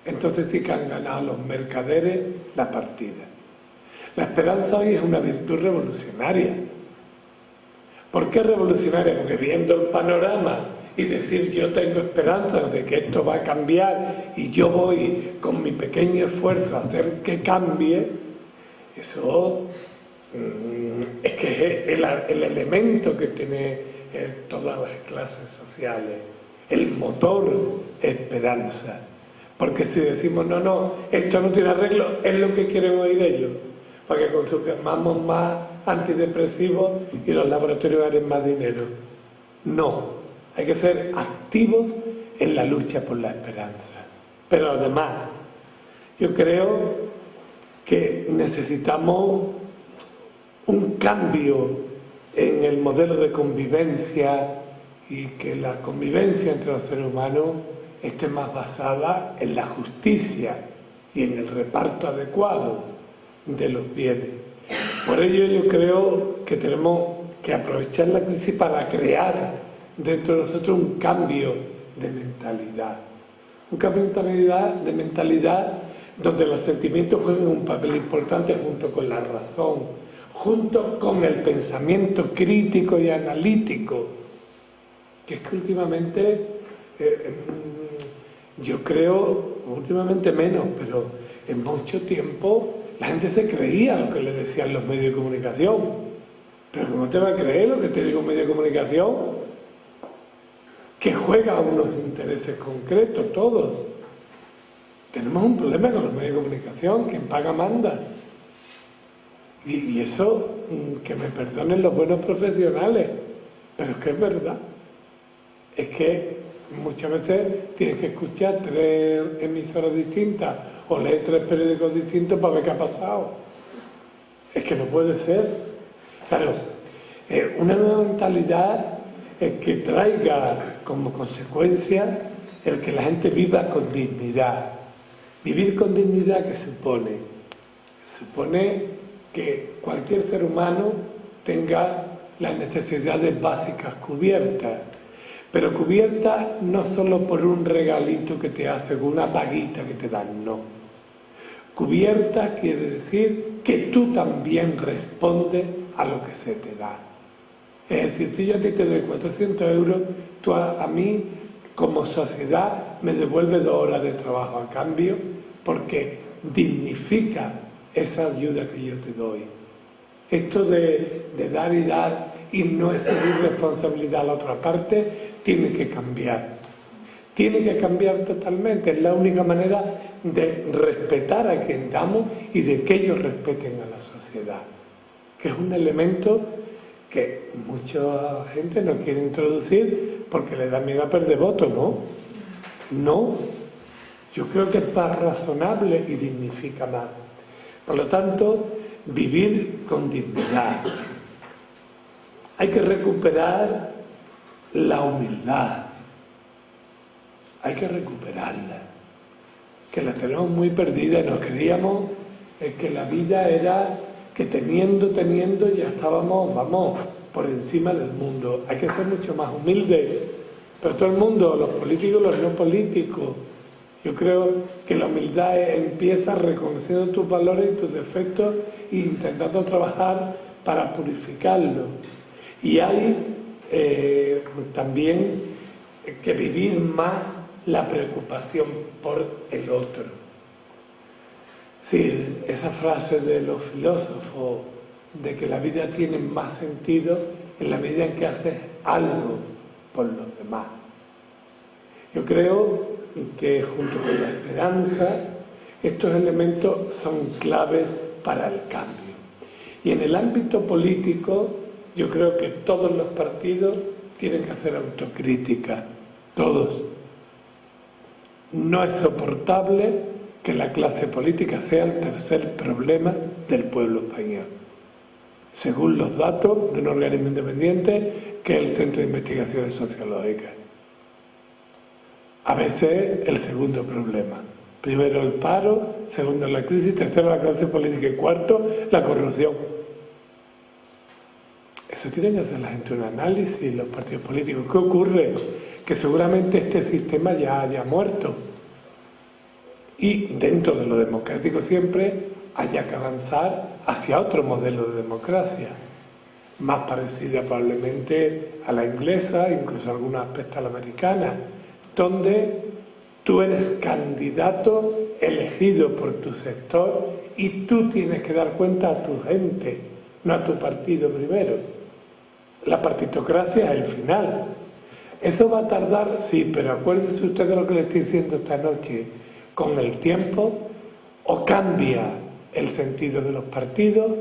entonces sí que han ganado los mercaderes la partida. La esperanza hoy es una virtud revolucionaria. ¿Por qué revolucionaria? Porque viendo el panorama y decir yo tengo esperanza de que esto va a cambiar y yo voy con mi pequeño esfuerzo a hacer que cambie, eso es que es el elemento que tiene todas las clases sociales, el motor esperanza. Porque si decimos no, esto no tiene arreglo, es lo que quieren oír ellos, para que consumamos más antidepresivos y los laboratorios ganen más dinero. No. Hay que ser activos en la lucha por la esperanza. Pero además, yo creo que necesitamos un cambio en el modelo de convivencia y que la convivencia entre los seres humanos esté más basada en la justicia y en el reparto adecuado de los bienes. Por ello yo creo que tenemos que aprovechar la crisis para crear dentro de nosotros un cambio de mentalidad. Un cambio de mentalidad donde los sentimientos jueguen un papel importante junto con la razón, junto con el pensamiento crítico y analítico, que es que últimamente, yo creo, últimamente menos, pero en mucho tiempo la gente se creía lo que le decían los medios de comunicación. Pero ¿cómo te va a creer lo que te digo un medio de comunicación? Que juega a unos intereses concretos, todos. Tenemos un problema con los medios de comunicación, quien paga manda. Y eso, que me perdonen los buenos profesionales, pero es que es verdad. Es que muchas veces tienes que escuchar 3 emisoras distintas o leer 3 periódicos distintos para ver qué ha pasado. Es que no puede ser. Claro, una nueva mentalidad que traiga como consecuencia el que la gente viva con dignidad. Vivir con dignidad, ¿qué supone? Supone que cualquier ser humano tenga las necesidades básicas cubiertas, pero cubiertas no solo por un regalito que te hacen, una paguita que te dan, no. Cubiertas quiere decir que tú también respondes a lo que se te da. Es decir, si yo a ti te doy 400 euros, tú a mí, como sociedad, me devuelves 2 horas de trabajo a cambio, porque dignifica esa ayuda que yo te doy. Esto de dar y no exigir responsabilidad a la otra parte, tiene que cambiar. Tiene que cambiar totalmente. Es la única manera de respetar a quien damos y de que ellos respeten a la sociedad. Que es un elemento que mucha gente no quiere introducir porque le da miedo a perder votos, ¿no? No, yo creo que es más razonable y dignifica más. Por lo tanto, vivir con dignidad. Hay que recuperar la humildad. Hay que recuperarla. Que la tenemos muy perdida y nos creíamos que la vida era que teniendo ya estábamos, vamos, por encima del mundo. Hay que ser mucho más humildes. Pero todo el mundo, los políticos, los no políticos. Yo creo que la humildad empieza reconociendo tus valores y tus defectos e intentando trabajar para purificarlos. Y hay también que vivir más la preocupación por el otro. Es decir, esa frase de los filósofos de que la vida tiene más sentido en la medida en que haces algo por los demás. Yo creo que junto con la esperanza estos elementos son claves para el cambio. Y en el ámbito político yo creo que todos los partidos tienen que hacer autocrítica, todos. No es soportable que la clase política sea el tercer problema del pueblo español, según los datos de un organismo independiente que es el Centro de Investigaciones Sociológicas. A veces el segundo problema. Primero el paro, segundo la crisis, tercero la clase política y cuarto la corrupción. Eso tiene que hacer la gente un análisis, los partidos políticos. ¿Qué ocurre? Que seguramente este sistema ya haya muerto. Y dentro de lo democrático siempre haya que avanzar hacia otro modelo de democracia, más parecida probablemente a la inglesa, incluso algunos aspectos a la americana, donde tú eres candidato elegido por tu sector y tú tienes que dar cuenta a tu gente, no a tu partido primero. La partitocracia es el final. Eso va a tardar, sí, pero acuérdense usted de lo que le estoy diciendo esta noche. Con el tiempo, o cambia el sentido de los partidos,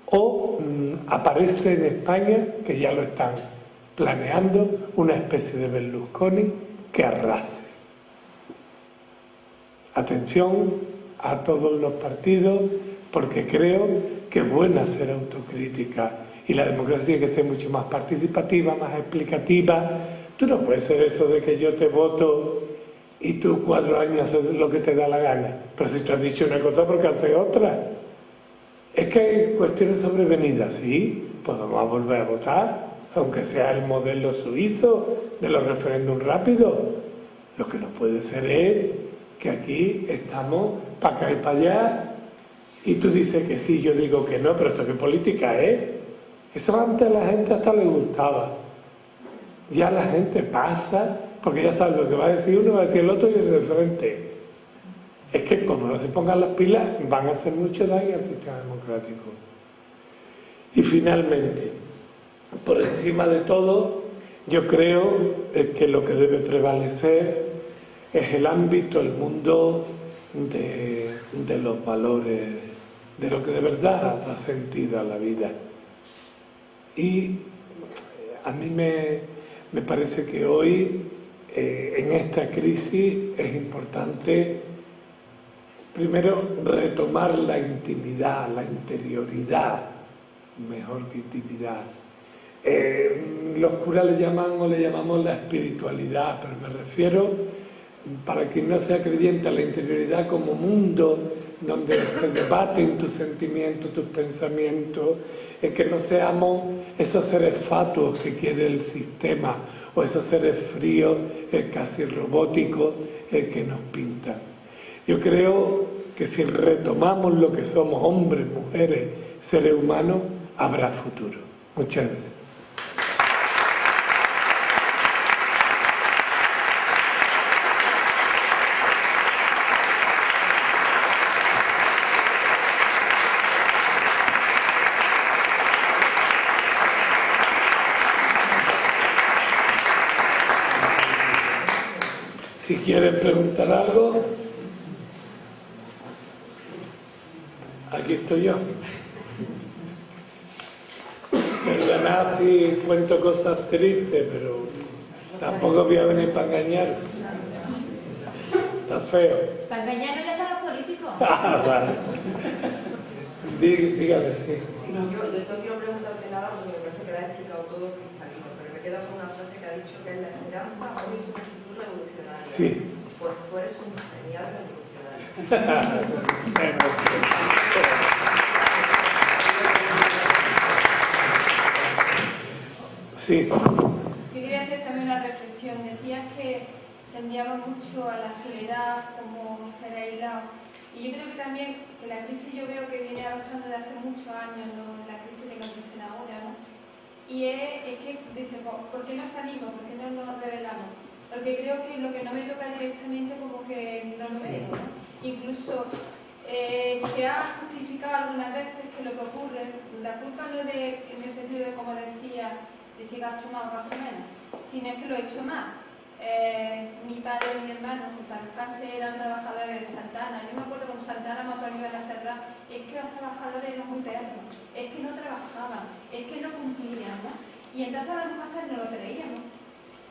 o aparece en España, que ya lo están planeando, una especie de Berlusconi que arrase. Atención a todos los partidos, porque creo que es buena hacer autocrítica y la democracia tiene que ser mucho más participativa, más explicativa. Tú no puedes ser eso de que yo te voto y tú 4 años haces lo que te da la gana. Pero si tú has dicho una cosa, ¿por qué haces otra? Es que hay cuestiones sobrevenidas, sí, pues vamos a volver a votar, aunque sea el modelo suizo de los referéndums rápidos. Lo que no puede ser es que aquí estamos para acá y para allá y tú dices que sí, yo digo que no, pero esto qué política es. Eso antes a la gente hasta le gustaba. Ya la gente pasa, porque ya sabe lo que va a decir uno, va a decir el otro y el referente. Es que como no se pongan las pilas, van a hacer mucho daño al sistema democrático. Y finalmente, por encima de todo, yo creo que lo que debe prevalecer es el ámbito, el mundo de los valores, de lo que de verdad da sentido a la vida. Y a mí me parece que hoy, en esta crisis, es importante, primero, retomar la intimidad, la interioridad, mejor que intimidad. Los curas le llamamos la espiritualidad, pero me refiero, para quien no sea creyente, a la interioridad como mundo donde se debaten tus sentimientos, tus pensamientos, que no seamos esos seres fatuos que quiere el sistema o esos seres fríos, casi robóticos, que nos pintan. Yo creo que si retomamos lo que somos, hombres, mujeres, seres humanos, habrá futuro. Muchas gracias. Si quieren preguntar algo, aquí estoy yo. Perdonad si cuento cosas tristes, pero tampoco voy a venir para engañar. Está feo. Para engañarnos ya están los políticos. Vale. Dígame, sí. Sí, yo no quiero preguntarte nada porque me parece que lo has explicado todo cristalino, pero me quedo con una frase que ha dicho que es la esperanza hoy es una actitud revolucionaria. Sí. Pues tú eres un genial revolucionario. Sí. Yo quería hacer también una reflexión. Decías que tendíamos mucho a la soledad como ser aislado. Y yo creo que también que la crisis yo veo que viene arrastrando desde hace muchos años, ¿no? La crisis de que nos dicen ahora, ¿no? Y es que dice, ¿por qué no salimos? ¿Por qué no nos rebelamos? porque creo que lo que no me toca directamente como que no lo veo, ¿no? Incluso se ha justificado algunas veces que lo que ocurre, la culpa no de, en el sentido de, como decía, de si gasto más o gasto menos, sino es que lo he hecho más. Mi padre y mi hermano, que para descanse, eran trabajadores de Santana. Yo me acuerdo con Santana cuando iban a cerrar, es que los trabajadores eran muy perros, es que no trabajaban, es que no cumplían, ¿no? Y entonces a lo mejor no lo creíamos.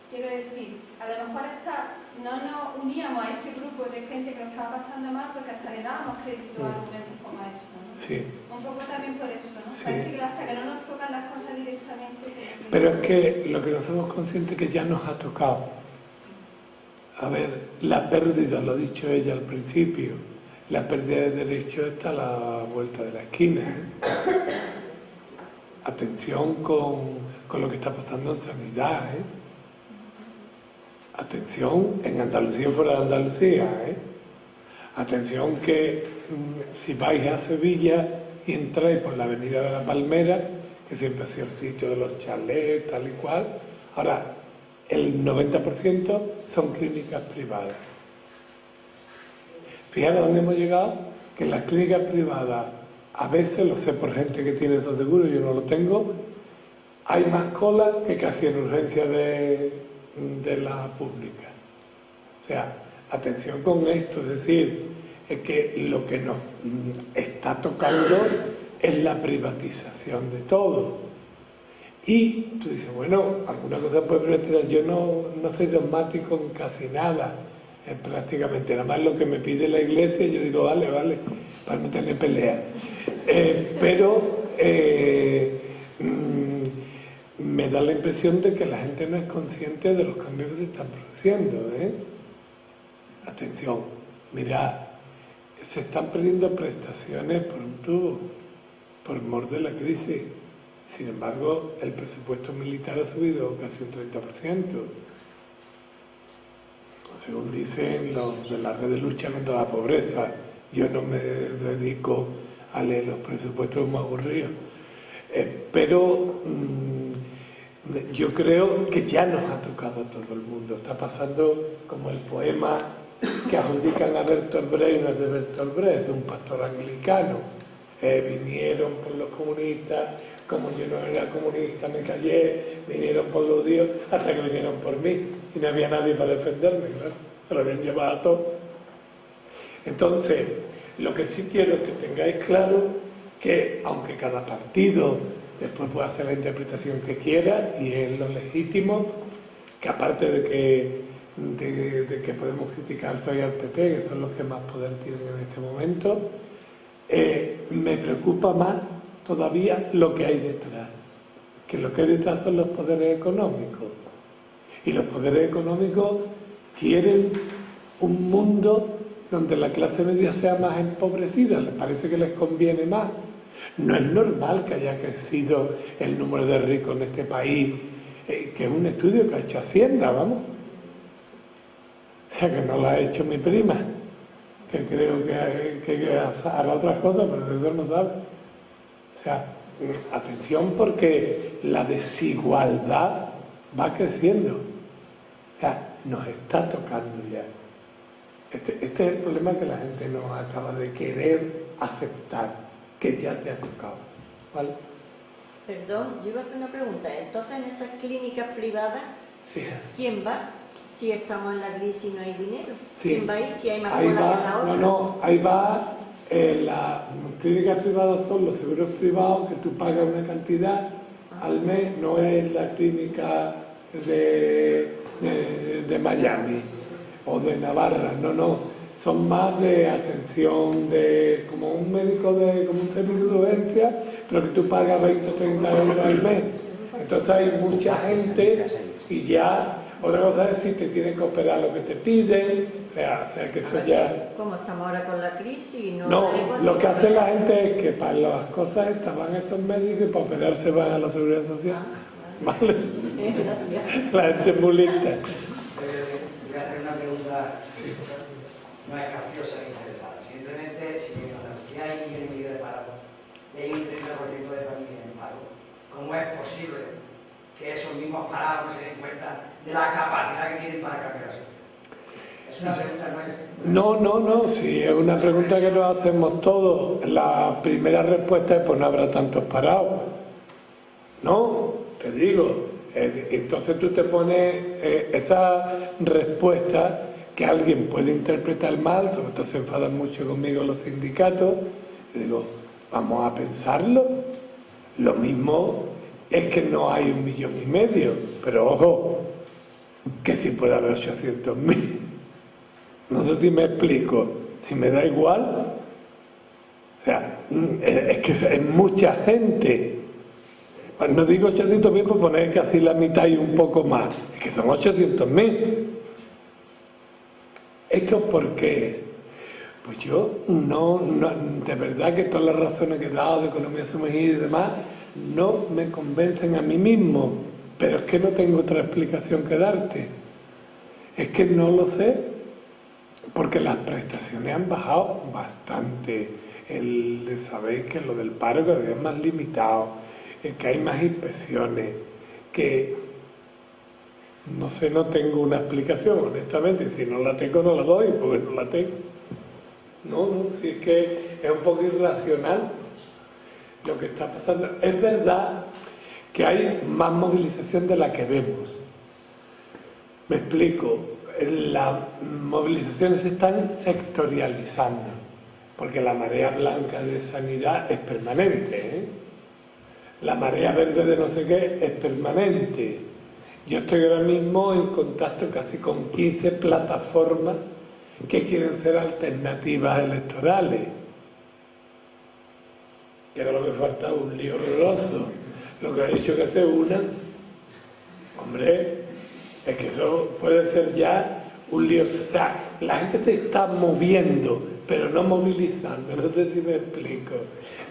Quiero decir, a lo mejor hasta no nos uníamos a ese grupo de gente que lo estaba pasando mal porque hasta le dábamos crédito a argumentos como eso, ¿no? Sí. Un poco también por eso, ¿no? Sí. Parece que hasta que no nos tocan las cosas directamente... Pero es que lo que no somos conscientes es que ya nos ha tocado. A ver, la pérdida, lo ha dicho ella al principio, la pérdida de derechos está a la vuelta de la esquina. Atención con lo que está pasando en sanidad, ¿eh? Atención en Andalucía y fuera de Andalucía, ¿eh? Atención que si vais a Sevilla y entráis por la avenida de la Palmera, que siempre ha sido el sitio de los chalets, tal y cual, ahora el 90% son clínicas privadas. Fíjate dónde hemos llegado, que en las clínicas privadas, a veces, lo sé por gente que tiene esos seguros, yo no lo tengo, hay más cola que casi en urgencia de la pública. O sea, atención con esto, es decir, es que lo que nos está tocando es la privatización de todo. Y tú dices, bueno, alguna cosa puede privatizar. Yo no soy dogmático en casi nada, prácticamente. Nada más lo que me pide la Iglesia, yo digo, vale, para no tener pelea. Pero me da la impresión de que la gente no es consciente de los cambios que se están produciendo, ¿eh? Atención, mirad, se están perdiendo prestaciones por un tubo, por mor de la crisis. Sin embargo, el presupuesto militar ha subido casi un 30%. Según dicen los de la red de lucha contra la pobreza, yo no me dedico a leer los presupuestos más aburridos. Pero yo creo que ya nos ha tocado a todo el mundo. Está pasando como el poema que adjudican a Bertolt Brecht, no es de Bertolt Brecht, de un pastor anglicano. Vinieron por los comunistas, como yo no era comunista me callé, vinieron por los judíos hasta que vinieron por mí y no había nadie para defenderme, claro, se lo habían llevado a todos. Entonces, lo que sí quiero es que tengáis claro que aunque cada partido después puede hacer la interpretación que quiera y es lo legítimo, que aparte de que podemos criticar hoy al PP, que son los que más poder tienen en este momento, me preocupa más todavía lo que hay detrás, que lo que hay detrás son los poderes económicos, y los poderes económicos quieren un mundo donde la clase media sea más empobrecida, les parece que les conviene más. No es normal que haya crecido el número de ricos en este país, que es un estudio que ha hecho Hacienda, vamos. O sea, que no lo ha hecho mi prima, que creo que hará otras cosas, pero eso no sabe. O sea, atención porque la desigualdad va creciendo. O sea, nos está tocando ya. Este es el problema que la gente no acaba de querer aceptar, que ya te ha tocado. ¿Vale? Perdón, yo iba a hacer una pregunta. Entonces, en esas clínicas privadas, Sí. ¿quién va? Si estamos en la crisis y no hay dinero. Sí. ¿Quién va ahí si hay más Ahí cola que va, en la otra? no, ahí va. Las clínicas privadas son los seguros privados que tú pagas una cantidad al mes, no es la clínica de Miami o de Navarra, no, son más de atención, como un médico, como un servicio de urgencia, pero que tú pagas 20 o 30 euros al mes. Entonces hay mucha gente y ya, otra cosa es si te tienen que operar lo que te piden, o sea que eso ya... Como estamos ahora con la crisis y No, lo que hace la gente es que para las cosas estaban esos médicos y para operarse van a la Seguridad Social. ¿Vale? Gracias. La gente es muy lista. Voy a hacer una pregunta, no es capciosa ni interesada, simplemente si en Andalucía hay 1,5 millones de parados y hay un 30% de familias en paro, ¿cómo es posible que esos mismos parados no se den cuenta de la capacidad que tienen para cambiar la sociedad. Es una pregunta, No, sí, es una pregunta que nos hacemos todos. La primera respuesta es, pues no habrá tantos parados. No, te digo, entonces tú te pones esa respuesta que alguien puede interpretar mal, sobre todo se enfadan mucho conmigo los sindicatos, y digo, vamos a pensarlo. Lo mismo es que no hay 1,5 millones, pero ojo, que sí puede haber 800.000. No sé si me explico, si me da igual. O sea, es que es mucha gente. No digo 800.000 por poner casi la mitad y un poco más, es que son 800.000. ¿Esto por qué? Pues yo no, de verdad que todas las razones que he dado de economía sumergida y demás no me convencen a mí mismo, pero es que no tengo otra explicación que darte. Es que no lo sé, porque las prestaciones han bajado bastante. Sabéis que lo del paro cada vez es más limitado, que hay más inspecciones, que no sé, no tengo una explicación, honestamente. Si no la tengo, no la doy, porque no la tengo. No, si es que es un poco irracional lo que está pasando. Es verdad que hay más movilización de la que vemos. Me explico. Las movilizaciones se están sectorializando, porque la marea blanca de sanidad es permanente, ¿eh? La marea verde de no sé qué es permanente. Yo estoy ahora mismo en contacto casi con 15 plataformas que quieren ser alternativas electorales. Que era lo que faltaba, un lío horroroso. Lo que ha dicho que se unan, hombre, es que eso puede ser ya un lío. O sea, la gente se está moviendo, pero no movilizando, no sé si me explico.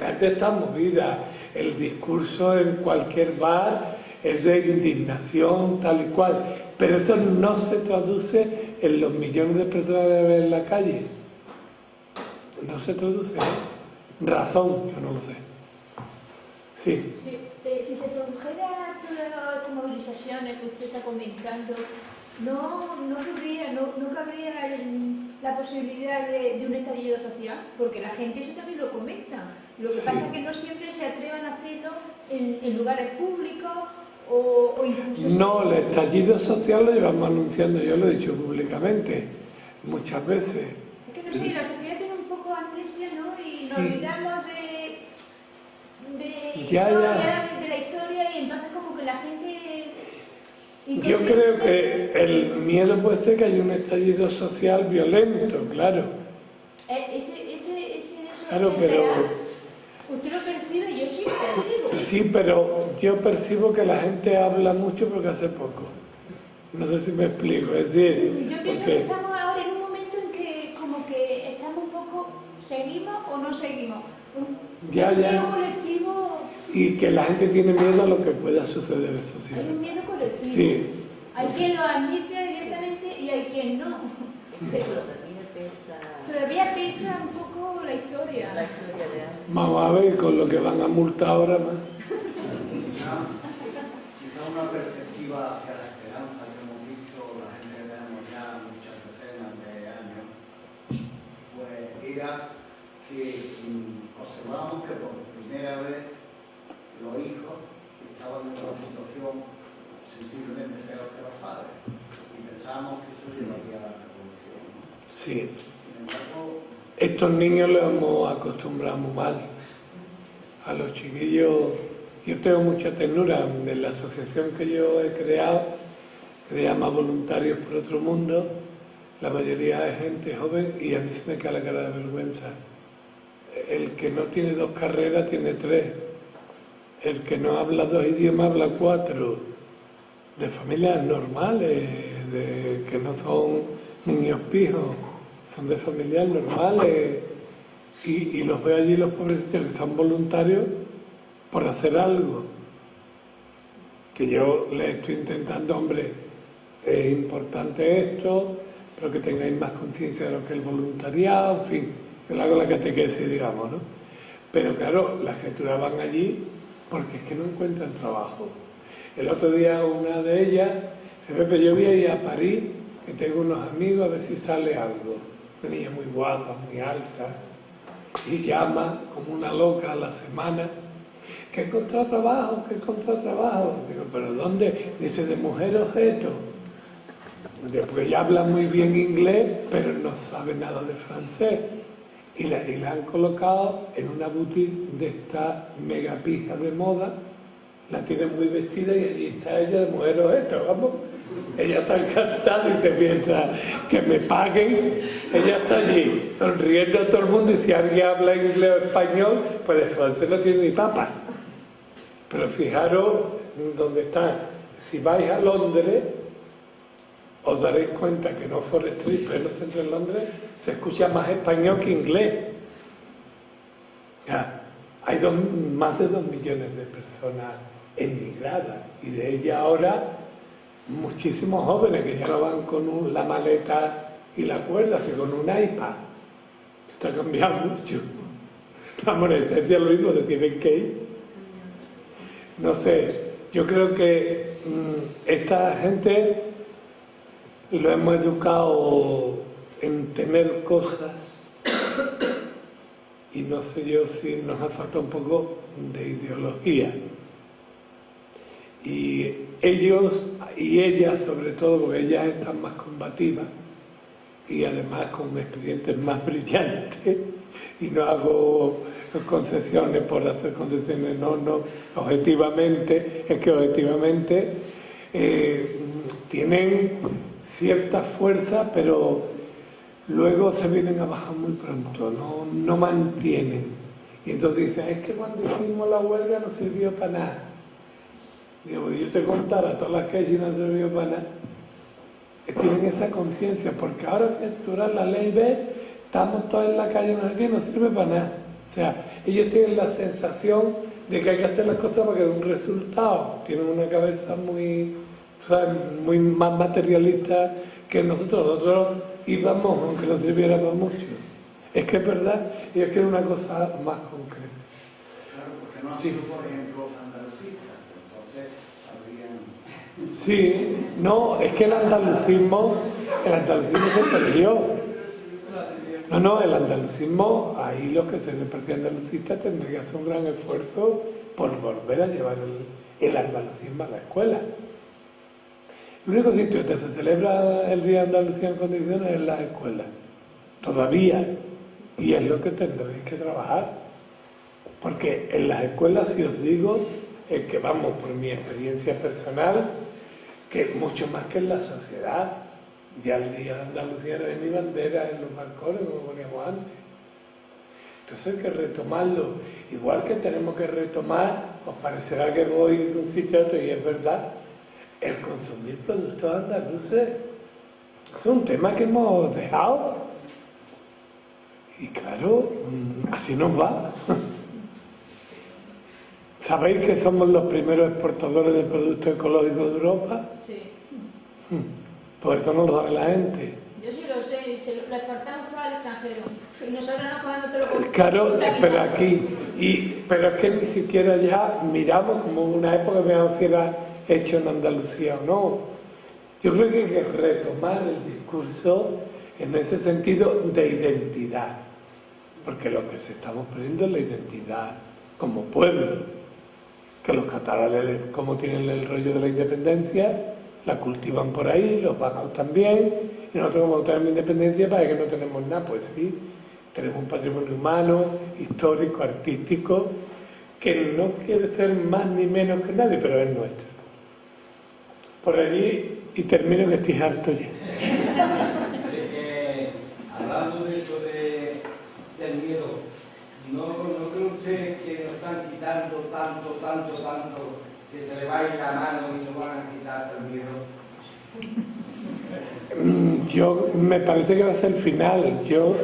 La gente está movida, el discurso en cualquier bar es de indignación, tal y cual, pero eso no se traduce en los millones de personas que ven en la calle. No se traduce, ¿no? Razón, yo no lo sé. Sí. Sí, si se produjera todas las movilizaciones que usted está comentando, no cabría la posibilidad de un estallido social, porque la gente eso también lo comenta. Lo que pasa es que no siempre se atrevan a hacerlo en lugares públicos o incluso... No, el estallido social lo llevamos anunciando, yo lo he dicho públicamente muchas veces. Es que no sé, la sociedad tiene un poco amnesia, ¿no? Y nos olvidamos de la historia y entonces como que la gente... Yo creo que el miedo puede ser que haya un estallido social violento, claro. Claro, pero... ¿Usted lo percibe? Yo sí lo percibo. Sí, pero yo percibo que la gente habla mucho porque hace poco. No sé si me explico. Es decir, yo pienso que estamos ahora en un momento en que como que estamos un poco... ¿Seguimos o no seguimos? Un miedo colectivo... Y que la gente tiene miedo a lo que pueda suceder en sociedad. Hay un miedo colectivo. Sí. Hay quien lo admite abiertamente y hay quien no. Pero todavía pesa un poco la historia. La historia de antes. Vamos a ver con lo que van a multar ahora más. Quizá una perspectiva hacia la esperanza que hemos visto la gente que tenemos ya muchas decenas de años, pues era que observamos que por primera vez los hijos estaban en una situación sensiblemente peor que los padres y pensábamos que eso llevaría a la revolución, ¿no? Sí. Sin embargo, Estos niños los hemos acostumbrado muy mal. A los chiquillos, yo tengo mucha ternura. De la asociación que yo he creado, que se llama Voluntarios por Otro Mundo, la mayoría es gente joven y a mí se me cae la cara de vergüenza. El que no tiene 2 carreras tiene 3. El que no habla 2 idiomas habla 4. De familias normales, que no son niños pijos, son de familias normales. Y los veo allí, los pobrecitos que están voluntarios por hacer algo. Que yo les estoy intentando, hombre, es importante esto, pero que tengáis más conciencia de lo que es el voluntariado, en fin, que le hago la catequesis, digamos, ¿no? Pero claro, las criaturas van allí porque es que no encuentran trabajo. El otro día una de ellas Pepe, yo voy a ir a París, que tengo unos amigos, a ver si sale algo. Una niña muy guapa, muy alta, y llama como una loca a la semana, que he encontrado trabajo, que he encontrado trabajo. Digo, ¿pero dónde? Dice, de mujer objeto. Después ella habla muy bien inglés, pero no sabe nada de francés. Y la han colocado en una boutique de esta mega pija de moda, la tiene muy vestida y allí está ella de mujer objeto, vamos. Ella está encantada y te piensa que me paguen. Ella está allí sonriendo a todo el mundo y si alguien habla inglés o español, pues de francés no tiene ni papa. Pero fijaros dónde está. Si vais a Londres, os daréis cuenta que no Forest Street, pero en el centro de Londres, se escucha más español que inglés. Ya, hay más de 2 millones de personas emigradas y de ellas ahora muchísimos jóvenes que ya no van con la maleta y la cuerda, sino con un iPad. Esto ha cambiado mucho. Vamos, en esencia lo mismo, te tienen que ir. No sé, yo creo que esta gente lo hemos educado en tener cosas y no sé yo si nos ha faltado un poco de ideología. Y ellos y ellas, sobre todo, porque ellas están más combativas y además con expedientes más brillantes, y no hago concesiones por hacer concesiones, no, objetivamente, es que objetivamente tienen cierta fuerza, pero luego se vienen a bajar muy pronto, no mantienen. Y entonces dicen, es que cuando hicimos la huelga no sirvió para nada. Digo, yo te contara todas las que allí no sirvió para nada. Tienen esa conciencia, porque ahora que estudiar la ley B, estamos todos en la calle, no sé qué, no sirve para nada. O sea, ellos tienen la sensación de que hay que hacer las cosas para que dé un resultado. Tienen una cabeza muy más materialista que nosotros íbamos, aunque no sirviera para mucho. Es que es verdad, y es que es una cosa más concreta. Claro, porque no ha sido, por ejemplo, andalucista, entonces sabrían... Sí, no, es que el andalucismo se perdió. No, el andalucismo, ahí los que se les parecía andalucistas tendrían que hacer un gran esfuerzo por volver a llevar el andalucismo a la escuela. El único sitio donde se celebra el Día de Andalucía en condiciones es la escuela, todavía, y es lo que tendréis que trabajar, porque en las escuelas, si os digo, es que vamos, por mi experiencia personal, que mucho más que en la sociedad, ya el Día de Andalucía no es ni bandera en los balcones como poníamos antes. Entonces hay que retomarlo, igual que tenemos que retomar, os parecerá que voy de un sitio a otro y es verdad, el consumir productos andaluces es un tema que hemos dejado y claro, así nos va. ¿Sabéis que somos los primeros exportadores de productos ecológicos de Europa? Sí. Por eso no lo sabe la gente. Yo sí lo sé, y lo exportamos todo al extranjero. Y nosotros nos comemos todo lo que... Claro, pero aquí, pero es que ni siquiera ya miramos como una época que si era hecho en Andalucía o no. Yo creo que hay que retomar el discurso en ese sentido de identidad, porque lo que se estamos perdiendo es la identidad como pueblo, que los catalanes, como tienen el rollo de la independencia, la cultivan por ahí, los vascos también, y nosotros como tenemos independencia parece que no tenemos nada, pues sí, tenemos un patrimonio humano, histórico, artístico, que no quiere ser más ni menos que nadie, pero es nuestro. Por allí, y termino que estoy harto ya. Hablando de esto del miedo, ¿no cree usted que nos están quitando tanto, que se le va a ir la mano y nos van a quitar el miedo? Yo me parece que va a ser el final. Yo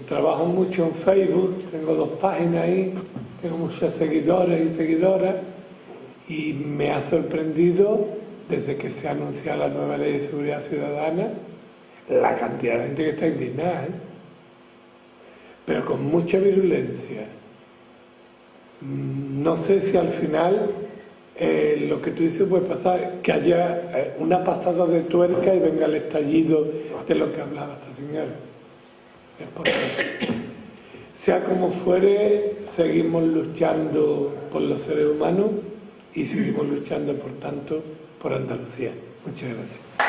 trabajo mucho en Facebook, tengo 2 páginas ahí, tengo muchos seguidores y seguidoras, y me ha sorprendido desde que se ha anunciado la nueva ley de seguridad ciudadana la cantidad de gente que está indignada, pero con mucha virulencia. No sé si al final lo que tú dices puede pasar, que haya una pasada de tuerca y venga el estallido de lo que hablaba esta señora. Es posible. Sea como fuere, seguimos luchando por los seres humanos y seguimos luchando, por tanto, por Andalucía. Muchas gracias.